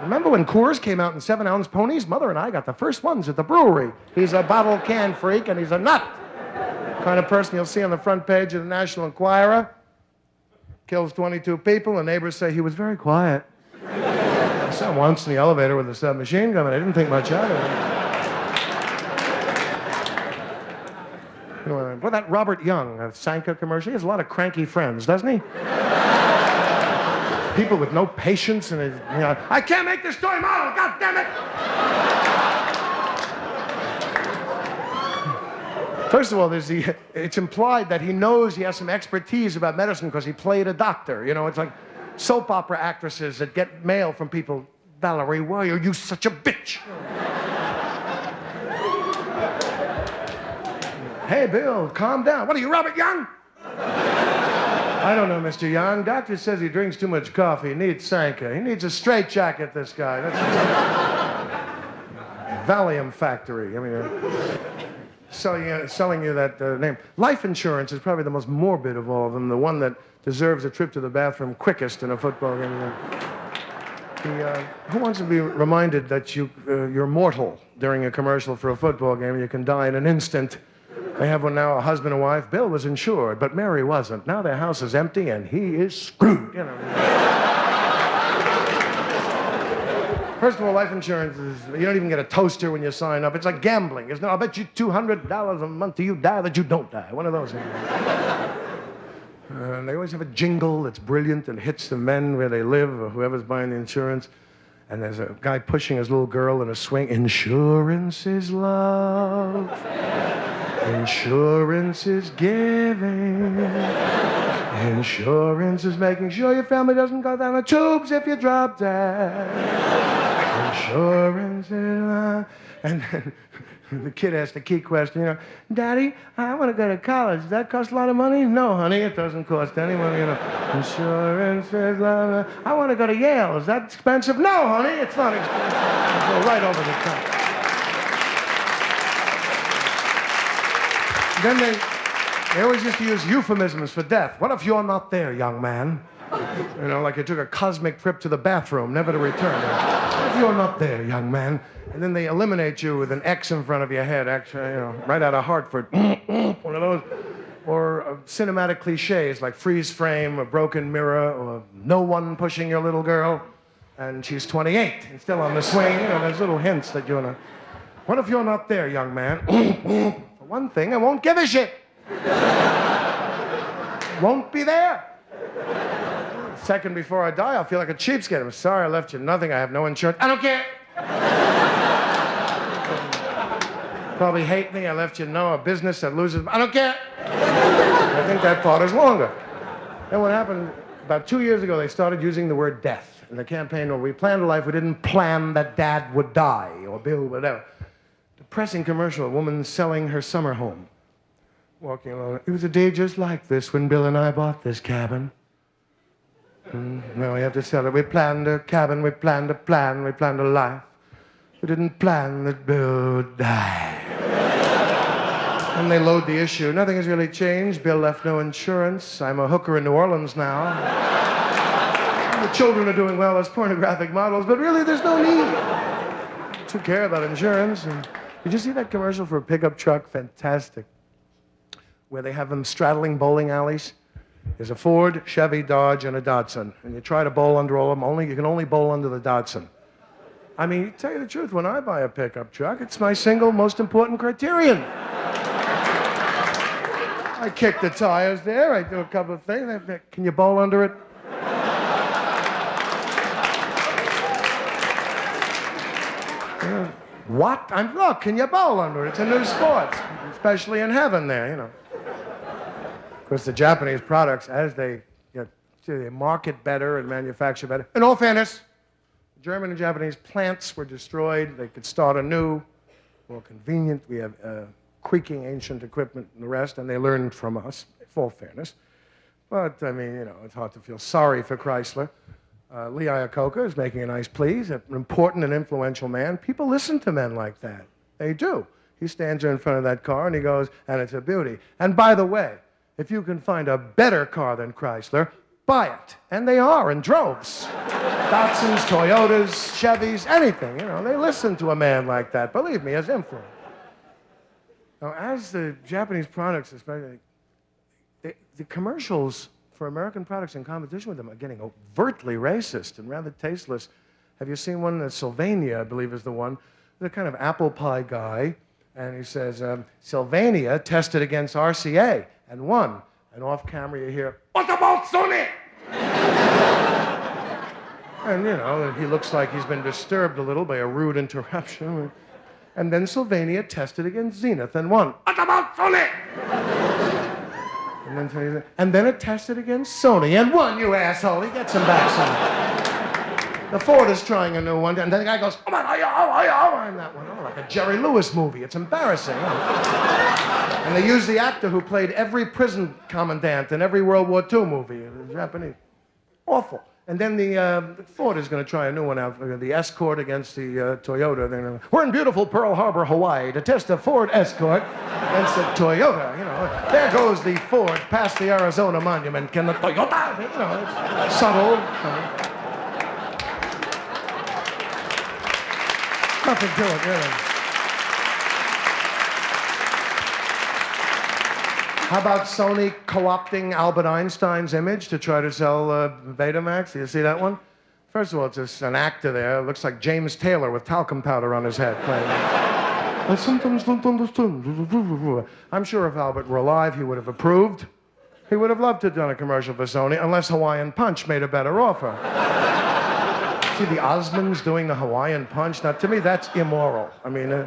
Remember when Coors came out in 7-ounce ponies? Mother and I got the first ones at the brewery. He's a bottle can freak, and he's a nut. Kind of person you'll see on the front page of the National Enquirer. Kills 22 people, and neighbors say he was very quiet. I saw him once in the elevator with a submachine gun, and I didn't think much of it. You know, well, that Robert Young, a Sanka commercial, he has a lot of cranky friends, doesn't he? People with no patience, and you know, I can't make this story model, God damn it! First of all, it's implied that he knows he has some expertise about medicine because he played a doctor. You know, it's like soap opera actresses that get mail from people. Valerie, why are you such a bitch? Hey, Bill, calm down. What are you, Robert Young? I don't know, Mr. Young. Doctor says he drinks too much coffee. He needs Sanka. He needs a straitjacket, this guy. That's Valium Factory. I mean, selling you that name. Life insurance is probably the most morbid of all of them, the one that deserves a trip to the bathroom quickest in a football game. Who wants to be reminded that you're mortal during a commercial for a football game? You can die in an instant. They have one now, a husband and wife. Bill was insured, but Mary wasn't. Now their house is empty, and he is screwed. You know. First of all, life insurance is, you don't even get a toaster when you sign up. It's like gambling. It's no, I'll bet you $200 a month till you die that you don't die. One of those things. And they always have a jingle that's brilliant and hits the men where they live or whoever's buying the insurance. And there's a guy pushing his little girl in a swing. Insurance is love. Insurance is giving. Insurance is making sure your family doesn't go down the tubes if you drop dead. Insurance is love. And then the kid asks the key question, you know, Daddy, I want to go to college. Does that cost a lot of money? No, honey, it doesn't cost any money. You know, insurance is love. I want to go to Yale. Is that expensive? No, honey, it's not expensive. Go right over the top. Then they always used to use euphemisms for death. What if you're not there, young man? You know, like you took a cosmic trip to the bathroom, never to return. What if you're not there, young man? And then they eliminate you with an X in front of your head, actually, you know, right out of Hartford. One of those. Or cinematic cliches like freeze frame, a broken mirror, or no one pushing your little girl, and she's 28 and still on the swing. You know, there's little hints that you're gonna. What if you're not there, young man? For one thing, I won't give a shit. Won't be there. Second before I die, I'll feel like a cheapskate. I'm sorry I left you nothing. I have no insurance. I don't care. Probably hate me. I left you a business that loses. I don't care. I think that part is longer. Then what happened, about 2 years ago, they started using the word death in the campaign where we planned a life. We didn't plan that Dad would die or Bill, whatever. Depressing commercial, a woman selling her summer home. Walking along. It was a day just like this when Bill and I bought this cabin. Well, we have to sell it. We planned a cabin, we planned a plan, we planned a life. We didn't plan that Bill would die. And they load the issue. Nothing has really changed. Bill left no insurance. I'm a hooker in New Orleans now. The children are doing well as pornographic models, but really there's no need to care about insurance. And did you see that commercial for a pickup truck? Fantastic. Where they have them straddling bowling alleys. There's a Ford, Chevy, Dodge, and a Datsun. And you try to bowl under all of them, you can only bowl under the Datsun. I mean, to tell you the truth, when I buy a pickup truck, it's my single most important criterion. I kick the tires there, I do a couple of things. Can you bowl under it? What? Look, can you bowl under it? It's a new sport, especially in heaven there, you know. Of course, the Japanese products, as they market better and manufacture better. In all fairness, German and Japanese plants were destroyed. They could start anew, more convenient. We have creaking ancient equipment and the rest, and they learned from us, for all fairness. But, I mean, you know, it's hard to feel sorry for Chrysler. Lee Iacocca is making a nice plea. He's an important and influential man. People listen to men like that. They do. He stands there in front of that car and he goes, and it's a beauty. And by the way, if you can find a better car than Chrysler, buy it. And they are in droves. Datsuns, Toyotas, Chevys, anything. You know, they listen to a man like that. Believe me, as influence. Now, as the Japanese products, especially, the commercials for American products in competition with them are getting overtly racist and rather tasteless. Have you seen one? Sylvania, I believe, is the one. The kind of apple pie guy. And he says, Sylvania tested against RCA and won. And off camera you hear, "What about Sony?" And, you know, he looks like he's been disturbed a little by a rude interruption. And then Sylvania tested against Zenith and won. "What about Sony?" And then it tested against Sony and won, you asshole. He gets him back some. The Ford is trying a new one, and then the guy goes, "Come on, and that one, like a Jerry Lewis movie. It's embarrassing." And they use the actor who played every prison commandant in every World War II movie, Japanese. Awful. And then the Ford is going to try a new one out, the Escort against the Toyota. We're in beautiful Pearl Harbor, Hawaii, to test a Ford Escort against the Toyota. You know, there goes the Ford past the Arizona Monument. Can the Toyota? You know, it's subtle. Nothing to it, really. How about Sony co-opting Albert Einstein's image to try to sell Betamax? Do you see that one? First of all, it's just an actor there. It looks like James Taylor with talcum powder on his head playing. I sometimes don't understand. I'm sure if Albert were alive, he would have approved. He would have loved to have done a commercial for Sony, unless Hawaiian Punch made a better offer. See the Osmonds doing the Hawaiian Punch? Now, to me, that's immoral. I mean,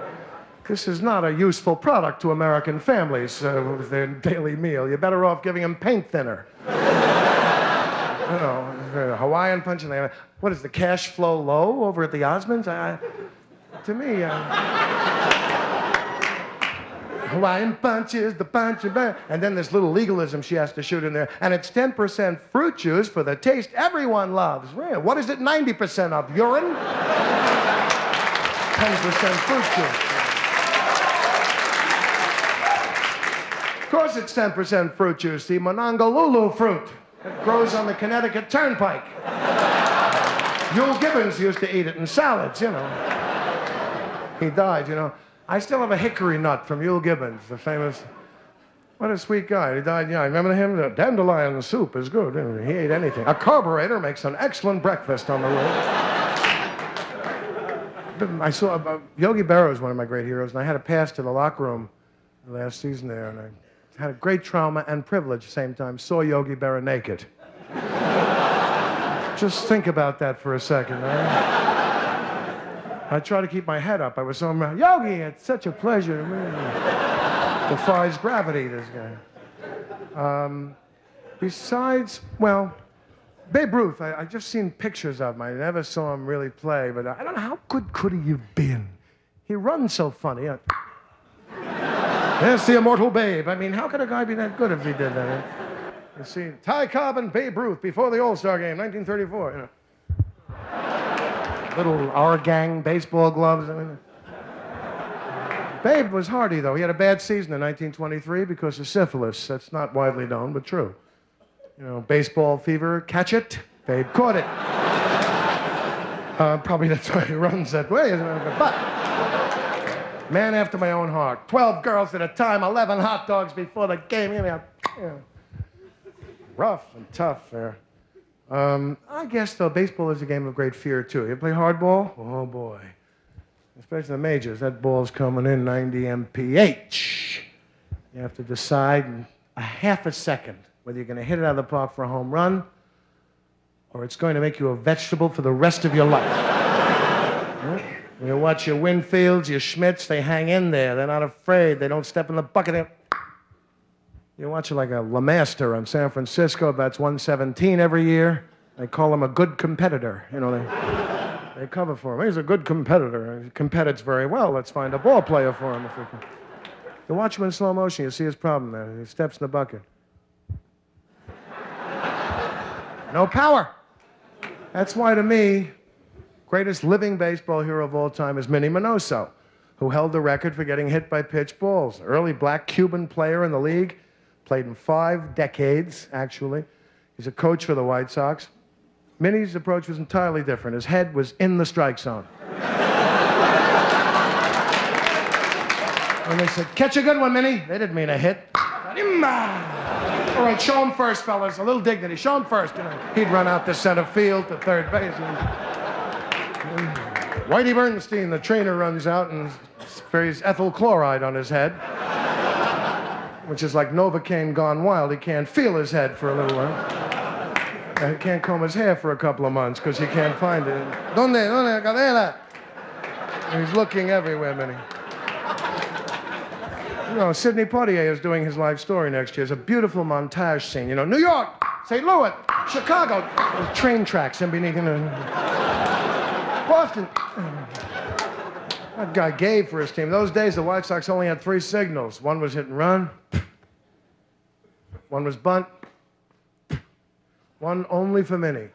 this is not a useful product to American families with their daily meal. You're better off giving them paint thinner. You know, Hawaiian Punch, and what is the cash flow low over at the Osmonds? To me, Hawaiian Punch is the punch, and then this little legalism she has to shoot in there, and it's 10% fruit juice for the taste everyone loves. What is it 90% of? Urine? 10% fruit juice. Of course it's 10% fruit juice, the Monongahela fruit that grows on the Connecticut Turnpike. Yule Gibbons used to eat it in salads, you know. He died, you know. I still have a hickory nut from Yule Gibbons, the famous... What a sweet guy. He died young. Remember him? The dandelion soup is good. He ate anything. A carburetor makes an excellent breakfast on the road. I saw... Yogi Berra was one of my great heroes, and I had a pass to the locker room last season there, and I had a great trauma and privilege at the same time. Saw Yogi Berra naked. Just think about that for a second, right? I try to keep my head up. I was so Yogi, it's such a pleasure. Defies gravity, this guy. Besides, well, Babe Ruth, I just seen pictures of him. I never saw him really play, but I don't know, how good could he have been? He runs so funny. There's the immortal Babe. I mean, how could a guy be that good if he did that? You see, Ty Cobb and Babe Ruth before the All-Star game, 1934, you know. Little Our Gang baseball gloves. I mean, Babe was hardy, though. He had a bad season in 1923 because of syphilis. That's not widely known, but true. You know, baseball fever, catch it. Babe caught it. Probably that's why he runs that way, isn't it? But, man after my own heart. 12 girls at a time, 11 hot dogs before the game. You know, rough and tough there. I guess, though, baseball is a game of great fear, too. You play hardball? Oh, boy. Especially the majors. That ball's coming in 90 mph. You have to decide in a half a second whether you're going to hit it out of the park for a home run or it's going to make you a vegetable for the rest of your life. You watch your Winfields, your Schmidts, they hang in there. They're not afraid. They don't step in the bucket. You watch it like a LeMaster on San Francisco, bats 117 every year. They call him a good competitor. You know, they cover for him. He's a good competitor. He competes very well. Let's find a ball player for him if we can. You watch him in slow motion, you see his problem there. He steps in the bucket. No power. That's why, to me, greatest living baseball hero of all time is Minnie Minoso, who held the record for getting hit by pitch balls. Early black Cuban player in the league, played in 5 decades, actually. He's a coach for the White Sox. Minnie's approach was entirely different. His head was in the strike zone. When they said, catch a good one, Minnie, they didn't mean a hit. All right, show him first, fellas. A little dignity. Show him first. You know, he'd run out to center field, to third base. Whitey Bernstein, the trainer, runs out and sprays ethyl chloride on his head, which is like Novocaine gone wild. He can't feel his head for a little while. And he can't comb his hair for a couple of months because he can't find it. Donde cadera? He's looking everywhere, Minnie. You know, Sidney Poitier is doing his life story next year. It's a beautiful montage scene. You know, New York, St. Louis, Chicago, with train tracks in beneath. Boston. That guy gave for his team. Those days, the White Sox only had 3 signals. One was hit and run. One was bunt. One only for Minnie.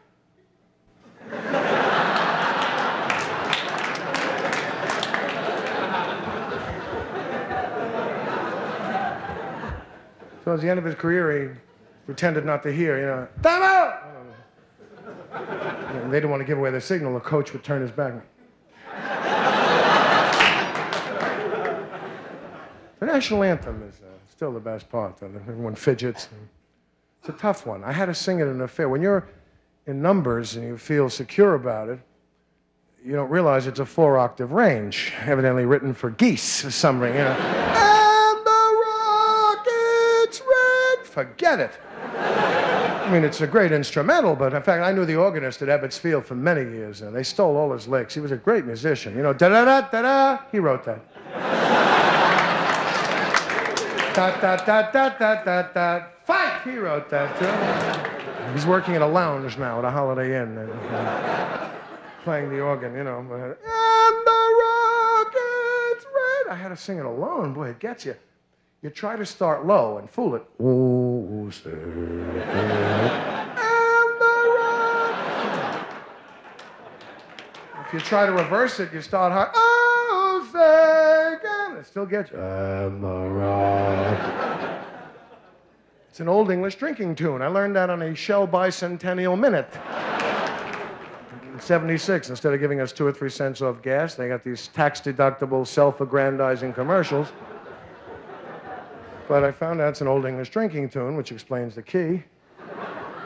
So at the end of his career, he pretended not to hear, you know. Time out! And they didn't want to give away the signal. The coach would turn his back. The national anthem is still the best part, though. Everyone fidgets. It's a tough one. I had to sing it in a fair. When you're in numbers and you feel secure about it, you don't realize it's a 4-octave range, evidently written for geese or something, you know. Forget it. I mean, it's a great instrumental, but in fact, I knew the organist at Ebbets Field for many years, and they stole all his licks. He was a great musician. You know, da-da-da-da-da, he wrote that. Da-da-da-da-da-da-da, fight, he wrote that, too. He's working at a lounge now at a Holiday Inn, playing the organ, you know. And the rocket's red. I had to sing it alone. Boy, it gets you. You try to start low and fool it. Oh, say, and the rock. If you try to reverse it, you start high. Oh, say again. It still gets you. And the rock. It's an old English drinking tune. I learned that on a Shell Bicentennial Minute. In 76, instead of giving us 2 or 3 cents off gas, they got these tax-deductible, self-aggrandizing commercials. But I found out it's an old English drinking tune, which explains the key.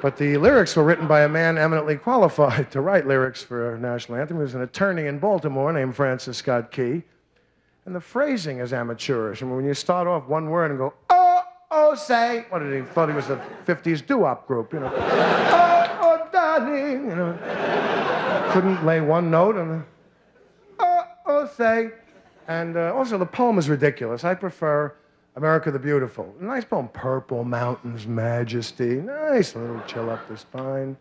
But the lyrics were written by a man eminently qualified to write lyrics for a national anthem. He was an attorney in Baltimore named Francis Scott Key. And the phrasing is amateurish. I mean, when you start off one word and go, oh, oh, say, what did he, thought he was a 50s doo-wop group, you know. Oh, oh, darling, you know. Couldn't lay one note on the, oh, oh, say. And also the poem is ridiculous. I prefer America the Beautiful. A nice poem. Purple mountains, majesty. Nice little chill up the spine.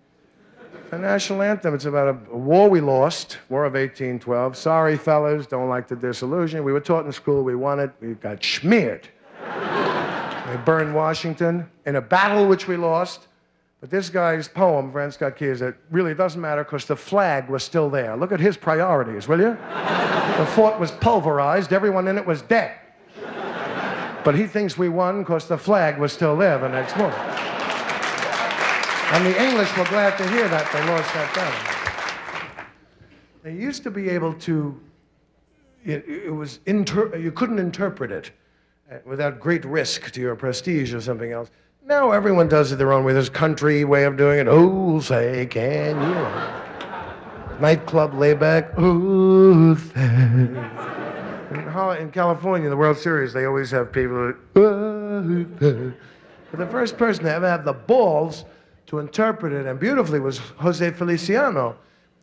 The national anthem, it's about a war we lost, War of 1812. Sorry, fellas, don't like the disillusion. We were taught in school we won it. We got smeared. They burned Washington in a battle which we lost. But this guy's poem, Francis Scott Key, is that really doesn't matter because the flag was still there. Look at his priorities, will you? The fort was pulverized. Everyone in it was dead. But he thinks we won because the flag was still there the next morning. And the English were glad to hear that they lost that battle. They used to be able to, you couldn't interpret it without great risk to your prestige or something else. Now everyone does it their own way. There's country way of doing it. Oh, say, can you? Nightclub layback. Oh, say. In California, the World Series, they always have people who, but the first person to ever have the balls to interpret it, and beautifully, was Jose Feliciano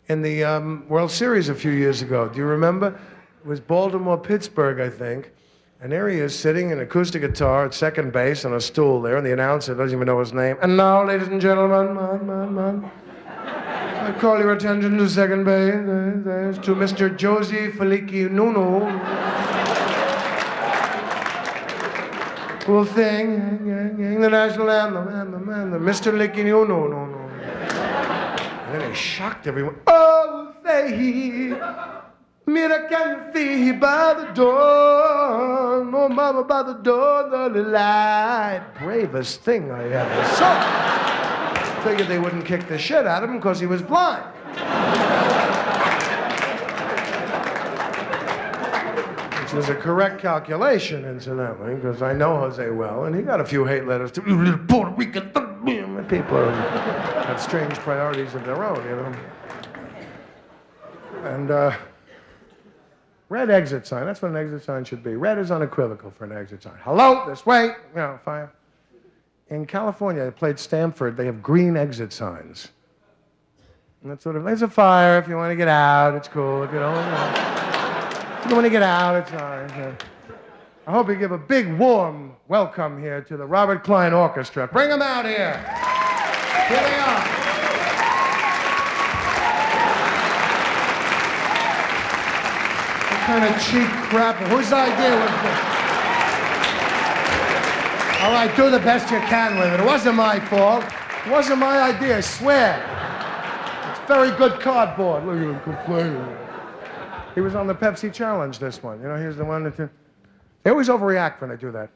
in the World Series a few years ago. Do you remember? It was Baltimore-Pittsburgh, I think. And there he is sitting an acoustic guitar at second base on a stool there, and the announcer doesn't even know his name. And now, ladies and gentlemen, I call your attention to second base. There's to Mr. Josie Feliciano. We'll sing the national anthem, Mr. Licciano, no. And then he shocked everyone. Oh, say he. meet I can see by the door, no mama by the door, the light. Bravest thing I ever saw. Figured they wouldn't kick the shit out of him because he was blind. Which was a correct calculation, incidentally, because I know Jose well, and he got a few hate letters to Puerto Rican. People have strange priorities of their own, you know. And red exit sign, that's what an exit sign should be. Red is unequivocal for an exit sign. Hello, this way, you know, fire. In California, I played Stanford, they have green exit signs. And that's sort of, there's a fire if you want to get out, it's cool. If you don't, if you want to get out, it's fine. Yeah. I hope you give a big, warm welcome here to the Robert Klein Orchestra. Bring them out here. Here they are. What kind of cheap crap? Whose idea was this? All right, do the best you can with it. It wasn't my fault. It wasn't my idea, I swear. It's very good cardboard. Look at him complaining. He was on the Pepsi Challenge, this one. You know, here's the one that... They always overreact when I do that.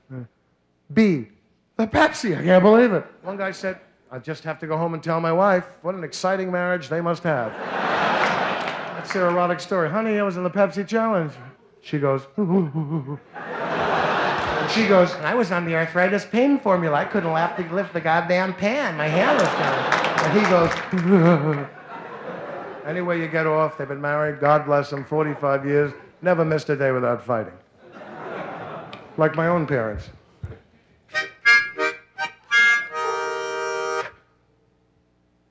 B, the Pepsi, I can't believe it. One guy said, I just have to go home and tell my wife. What an exciting marriage they must have. That's their erotic story. Honey, I was in the Pepsi Challenge. She goes, and she goes, I was on the arthritis pain formula. I couldn't lift the goddamn pan. My hand was down. And he goes, anyway, you get off. They've been married, God bless them, 45 years. Never missed a day without fighting. Like my own parents.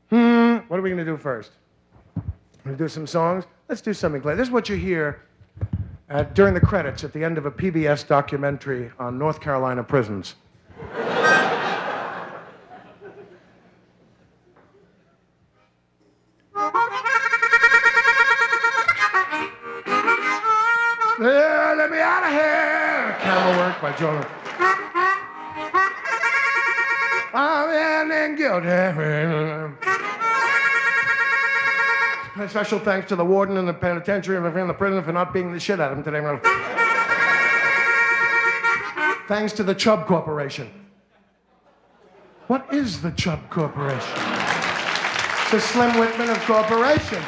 What are we going to do first? We're going to do some songs? Let's do something. This is what you hear during the credits at the end of a PBS documentary on North Carolina prisons. Let me out of here! Camera work by Jonah. I'm in guilty. Special thanks to the warden in the penitentiary and the prison for not beating the shit out of him today. Thanks to the Chubb Corporation. What is the Chubb Corporation? It's the Slim Whitman of corporations.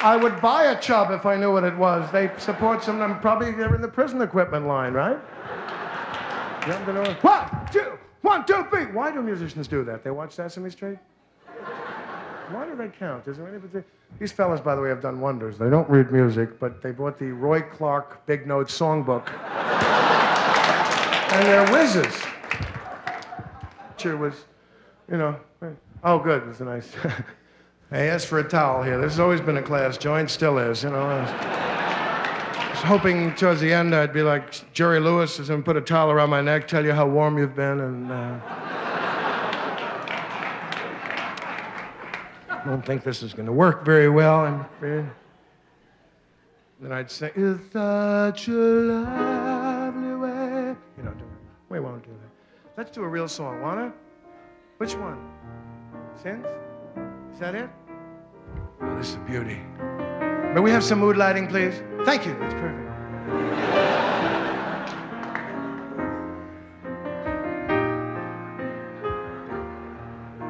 I would buy a Chubb if I knew what it was. They support some of them. Probably they're in the prison equipment line, right? You happen to know it? 1, 2, 3. Why do musicians do that? They watch Sesame Street? Why do they count? Is there any particular... These fellas, by the way, have done wonders. They don't read music, but they bought the Roy Clark Big Note songbook. And they're whizzes. Picture was, you know... Oh, good. It was a nice... I asked for a towel here. This has always been a class joint, still is, you know. I was hoping towards the end I'd be like Jerry Lewis, is going to put a towel around my neck, tell you how warm you've been, and I don't think this is going to work very well. And then I'd say, it's such a lovely way. You know, we won't do that. Let's do a real song. Wanna? Which one? Since? Is that it? Oh, this is a beauty. May we have some mood lighting, please? Thank you. That's perfect.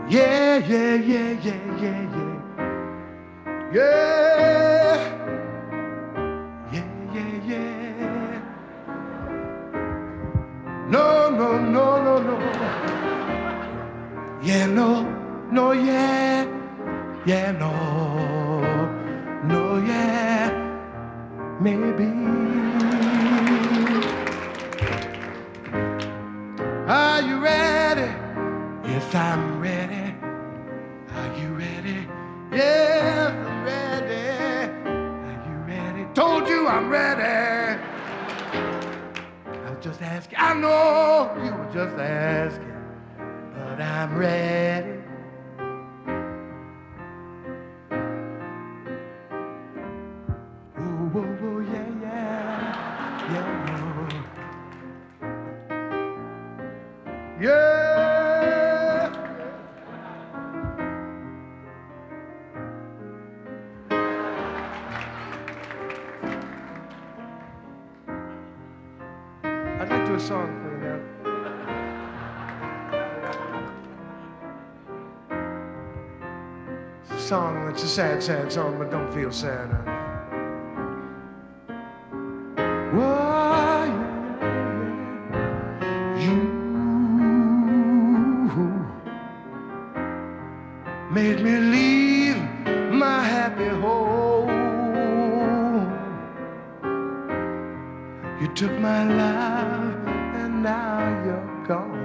Yeah, yeah, yeah, yeah, yeah, yeah. Yeah. Yeah, yeah, yeah. No, no, no, no, no. Yeah, no, no, yeah. Yeah, no, no, yeah, maybe. Are you ready? Yes, I'm ready. Are you ready? Yes, I'm ready. Are you ready? Told you I'm ready. I was just asking. I know you were just asking, but I'm ready. Yeah. I'd like to do a song for you now. It's a song, it's a sad, sad song, but don't feel sad. Why you made me leave my happy home. You took my love and now you're gone.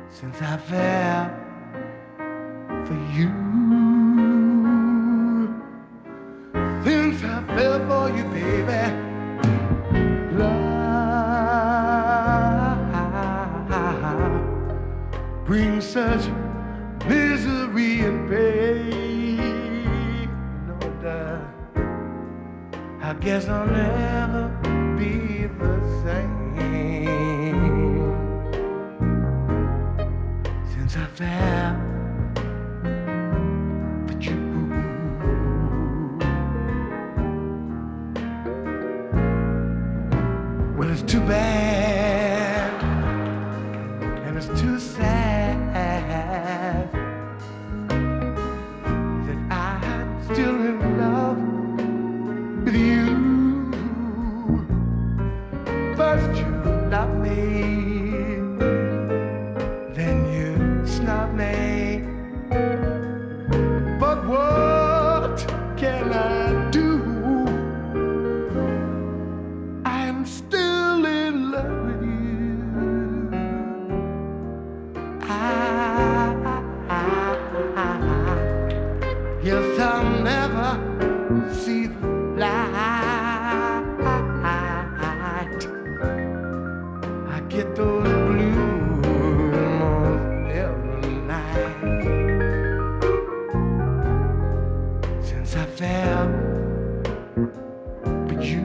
Since I fell for you, since I fell for you, baby, love brings such misery and pain. No, it does. I guess I'll never be the same since I fell for you. Well, it's too bad and it's too sad that I'm still in love with you. First you love me, then you snub me. But what can I do? I'm still in love with you. Yes, I'll never see the light. I get those blues every night since I fell for you.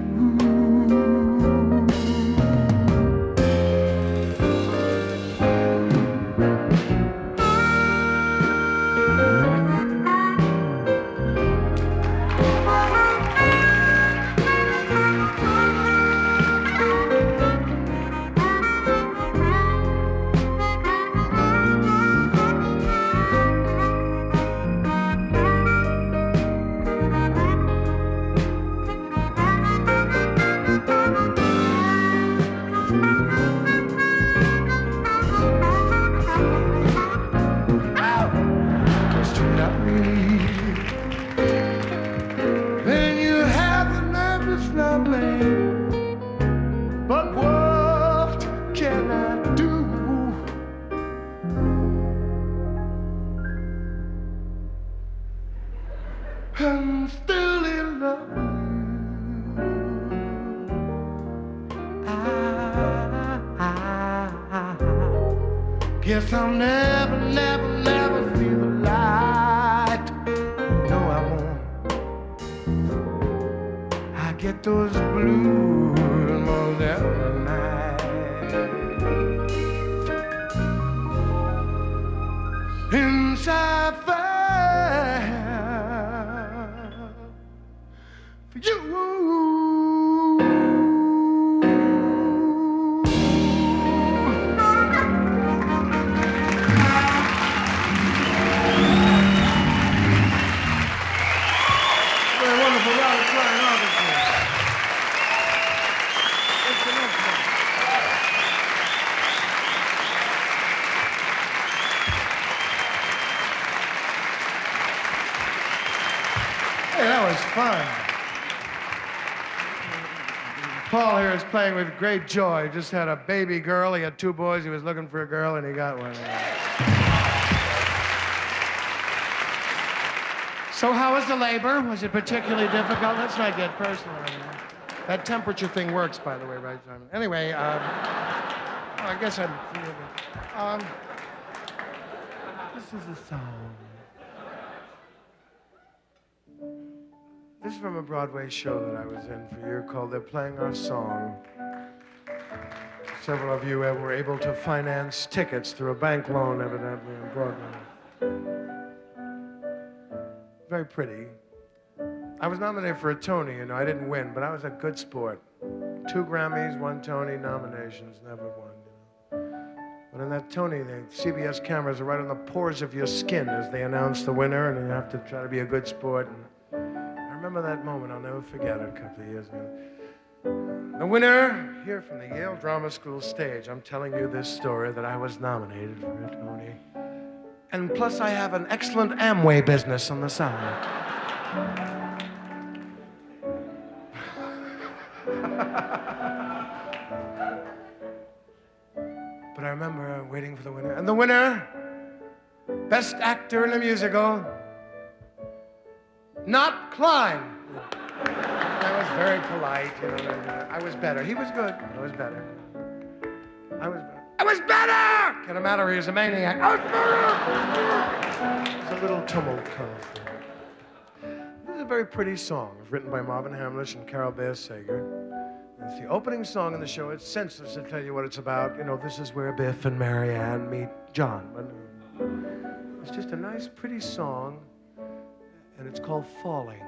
Then you have the nerve to snub me. But what can I do? I'm still in love with you. Guess I'll never, never, never see the light. No, I won't. I get those blues most every night. Since I fell for you. Hey, that was fun. Paul here is playing with great joy. Just had a baby girl. He had 2 boys. He was looking for a girl, and he got one. So how was the labor? Was it particularly difficult? Let's not get personal. That temperature thing works, by the way, right, Simon? Anyway, I guess I'm... this is a song. This is from a Broadway show that I was in for a year called They're Playing Our Song. Several of you were able to finance tickets through a bank loan, evidently, on Broadway. Very pretty. I was nominated for a Tony, you know. I didn't win, but I was a good sport. 2 Grammys, 1 Tony, nominations, never won, you know. But in that Tony, the CBS cameras are right on the pores of your skin as they announce the winner, and you have to try to be a good sport. And I remember that moment. I'll never forget it a couple of years ago. The winner, here from the Yale Drama School stage. I'm telling you this story that I was nominated for a Tony. And plus, I have an excellent Amway business on the side. But I remember waiting for the winner. And the winner, Best Actor in a Musical, not Klein. I was very polite, you know. I was better. He was good. I was better. I was better! Get him out of here. He's a maniac. I was better! There's a little tumult coming. This is a very pretty song. It was written by Marvin Hamlish and Carol Bayer Sager. It's the opening song in the show. It's senseless to tell you what it's about. You know, this is where Biff and Mary Ann meet John. But it's just a nice, pretty song, and it's called Falling.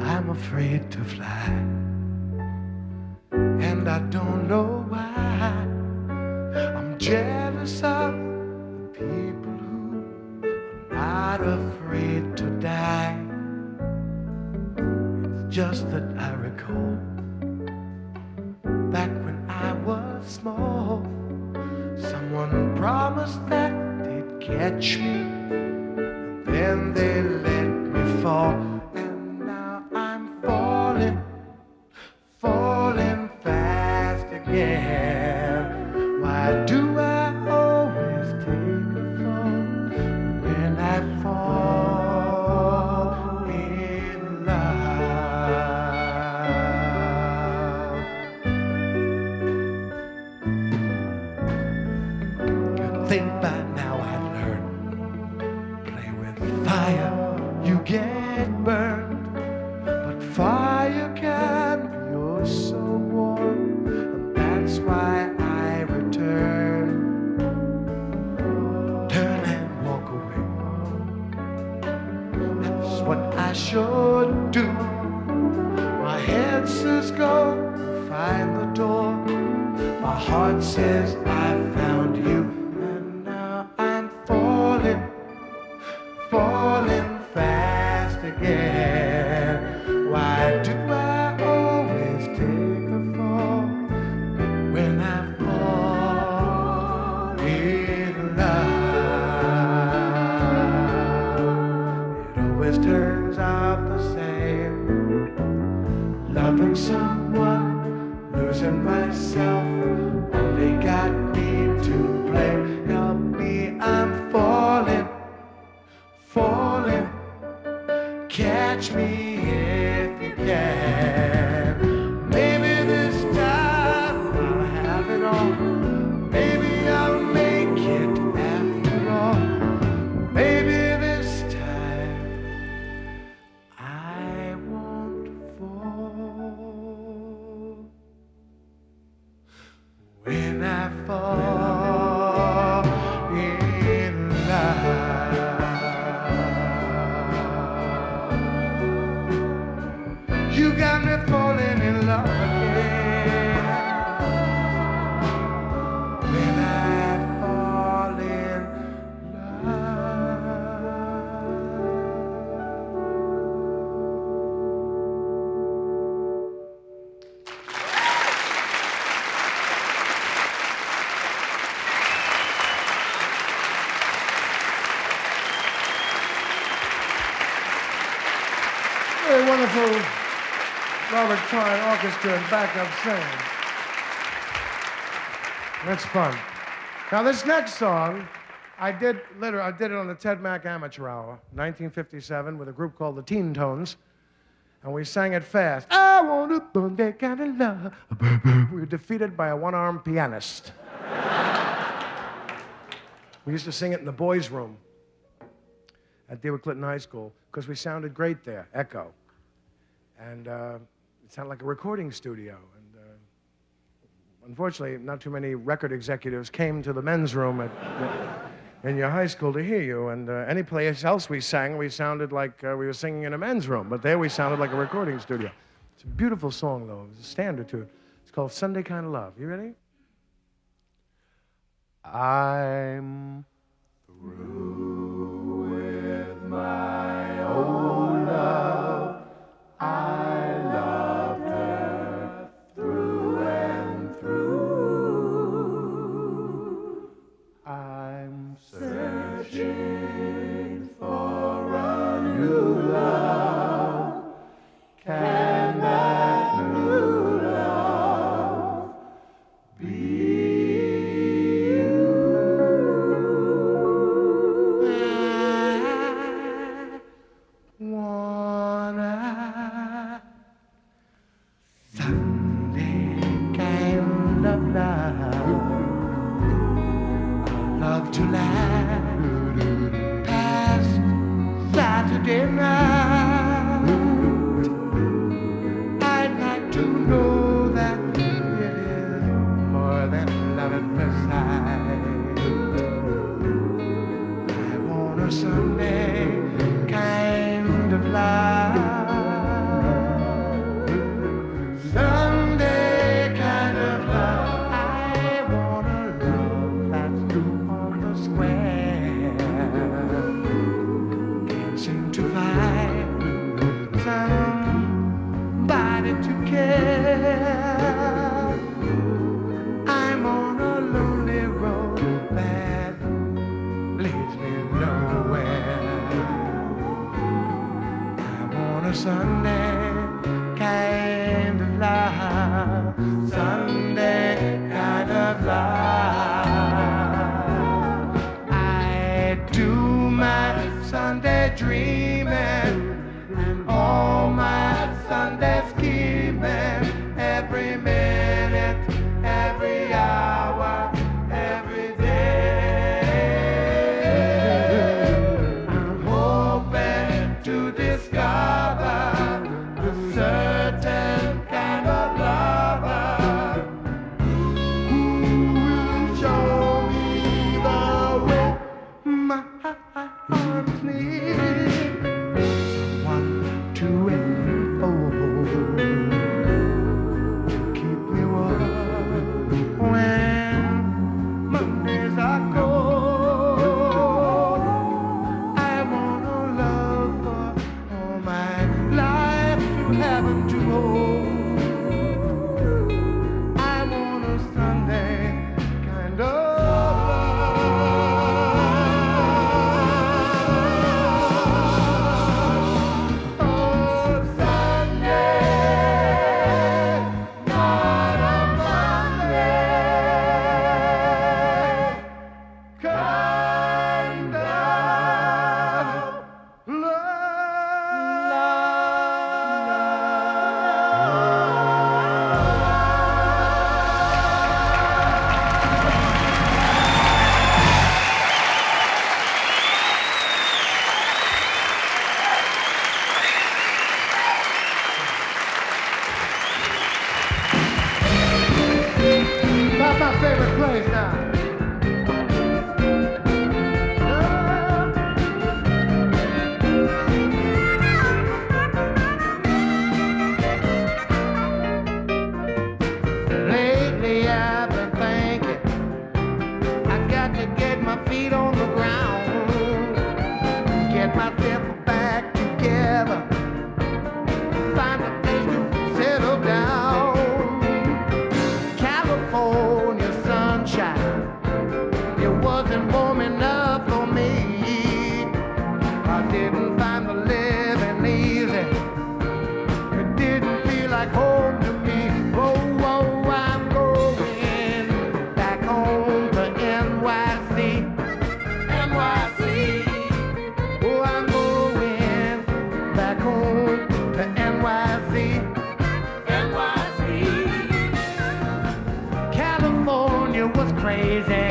I'm afraid to fly, and I don't know why. I'm jealous of the people who are not afraid to die. It's just that I recall back when I was small, someone promised that they'd catch me, and then they let me fall. Falling fast again. Why do I always take a fall when I fall in love? You'd think by now I'd learn. Play with fire, you get burned, but fire can be oh so warm, and that's why I return. Turn and walk away. That's what I should do. My head says go, find the door. My heart says I found you, and now I'm falling fast again. Why do I always take a fall when I fall in love? It always turns out the same. Loving someone, losing myself, only got me to blame. Help me, I'm falling. Catch me if you can. Maybe this time I'll have it all. Maybe I'll make it after all. Maybe this time I won't fall. When I fall in love. You got me falling in love again. When I fall in Very wonderful Robert Klein Orchestra and backup singing. That's fun. Now this next song, I did it on the Ted Mack Amateur Hour, 1957, with a group called the Teen Tones, and we sang it fast. I want to burn that kind of love. We were defeated by a one-armed pianist. We used to sing it in the boys' room at Dewitt Clinton High School because we sounded great there, echo. And it sounded like a recording studio. And unfortunately, not too many record executives came to the men's room in your high school to hear you. And any place else we sang, we sounded like we were singing in a men's room. But there we sounded like a recording studio. It's a beautiful song, though. There's a standard to it. It's called Sunday Kind of Love. You ready? I'm through with my old love. I loved her through and through. I'm searching for a new love. Can that new love be? To laugh past Saturday night. I'd like to know that it is more than love at first sight. I want a Sunday kind of life. Sunday kind of love. I want a love that's on the square. Can't seem to find somebody to care. I'm on a lonely road that leads me nowhere. I want a Sunday kind of love. Sunday kind of love. I do my Sunday dreaming and all my Sunday scheming. Every minute, every hour, every day. I'm hoping to discover a certain kind of lover who will show me the way my heart needs. Someone to enfold, keep me warm when Mondays are cold. I want a love for all my life to heaven to hold. I want a Sunday kind of love. Oh, Sunday, not a Monday, kind of That's my favorite place now. Lately I've been thinking I got to get my feet on the ground, get myself back together, find a place to settle down. California sunshine, it wasn't warm enough for me. I didn't find the living easy. It didn't feel like home to me. Oh, oh, I'm going back home to NYC. NYC. Oh, I'm going back home to NYC. NYC. California was crazy.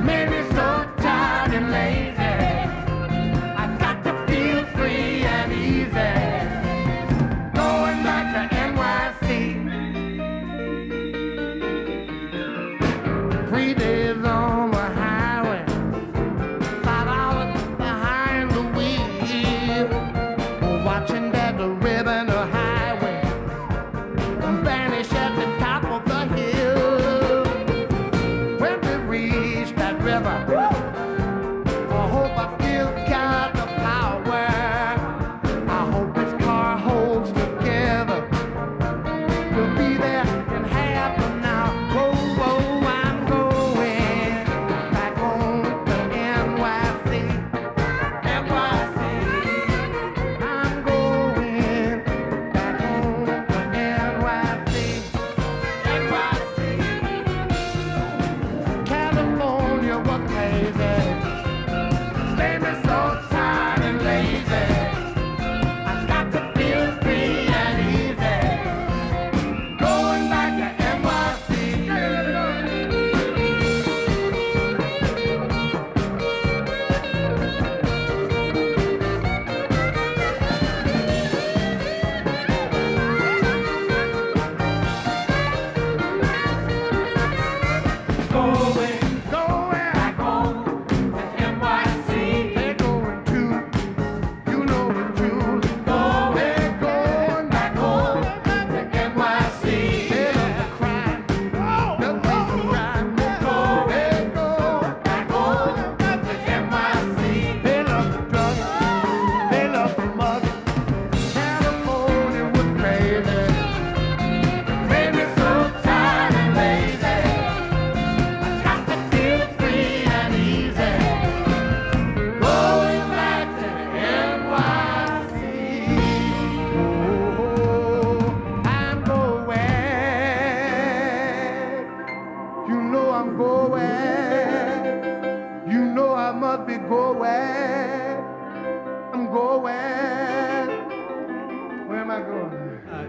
Made me so tired and lazy. I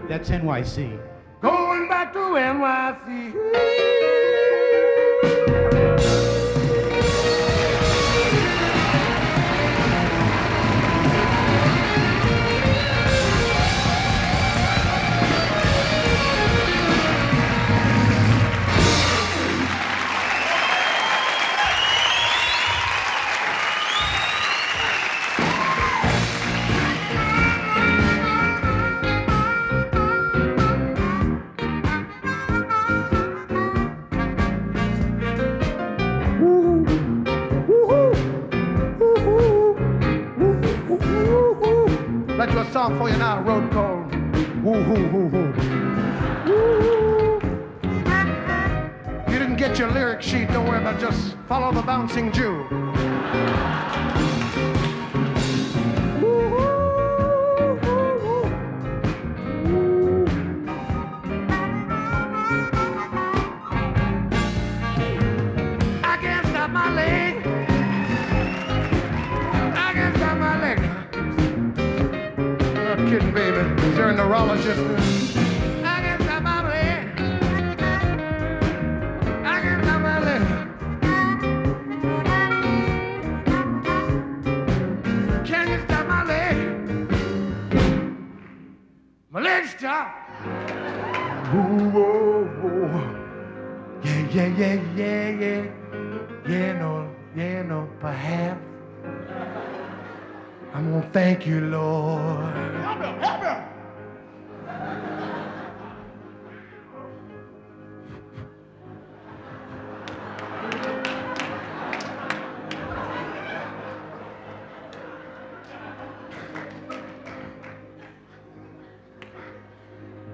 That's NYC. Going back to NYC. Let's do a song for you now, road called Woo Hoo Hoo Hoo. Woo. If you didn't get your lyric sheet, don't worry about it, just follow the bouncing Jew. I can't stop my leg. I can't stop my leg. Not kidding, baby. Is there a neurologist? I can't stop my leg. I can't stop my leg. Can you stop my leg? My leg stop. Ooh, whoa, whoa. Yeah. Yeah, no, perhaps. I'm gonna thank you, Lord. Help him.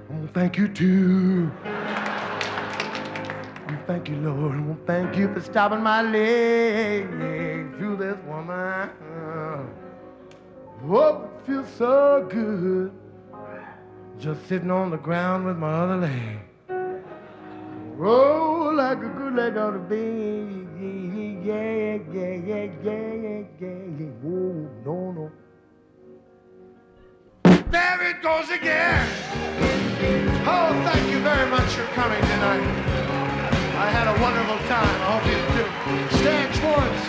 I'm gonna thank you too. Thank you, Lord. I want to thank you for stopping my leg through this woman. Oh, it feels so good. Just sitting on the ground with my other leg. Oh, like a good leg ought to be. Yeah. Oh, no. There it goes again. Oh, thank you very much for coming tonight. I had a wonderful time. I hope you do. Stan Schwartz.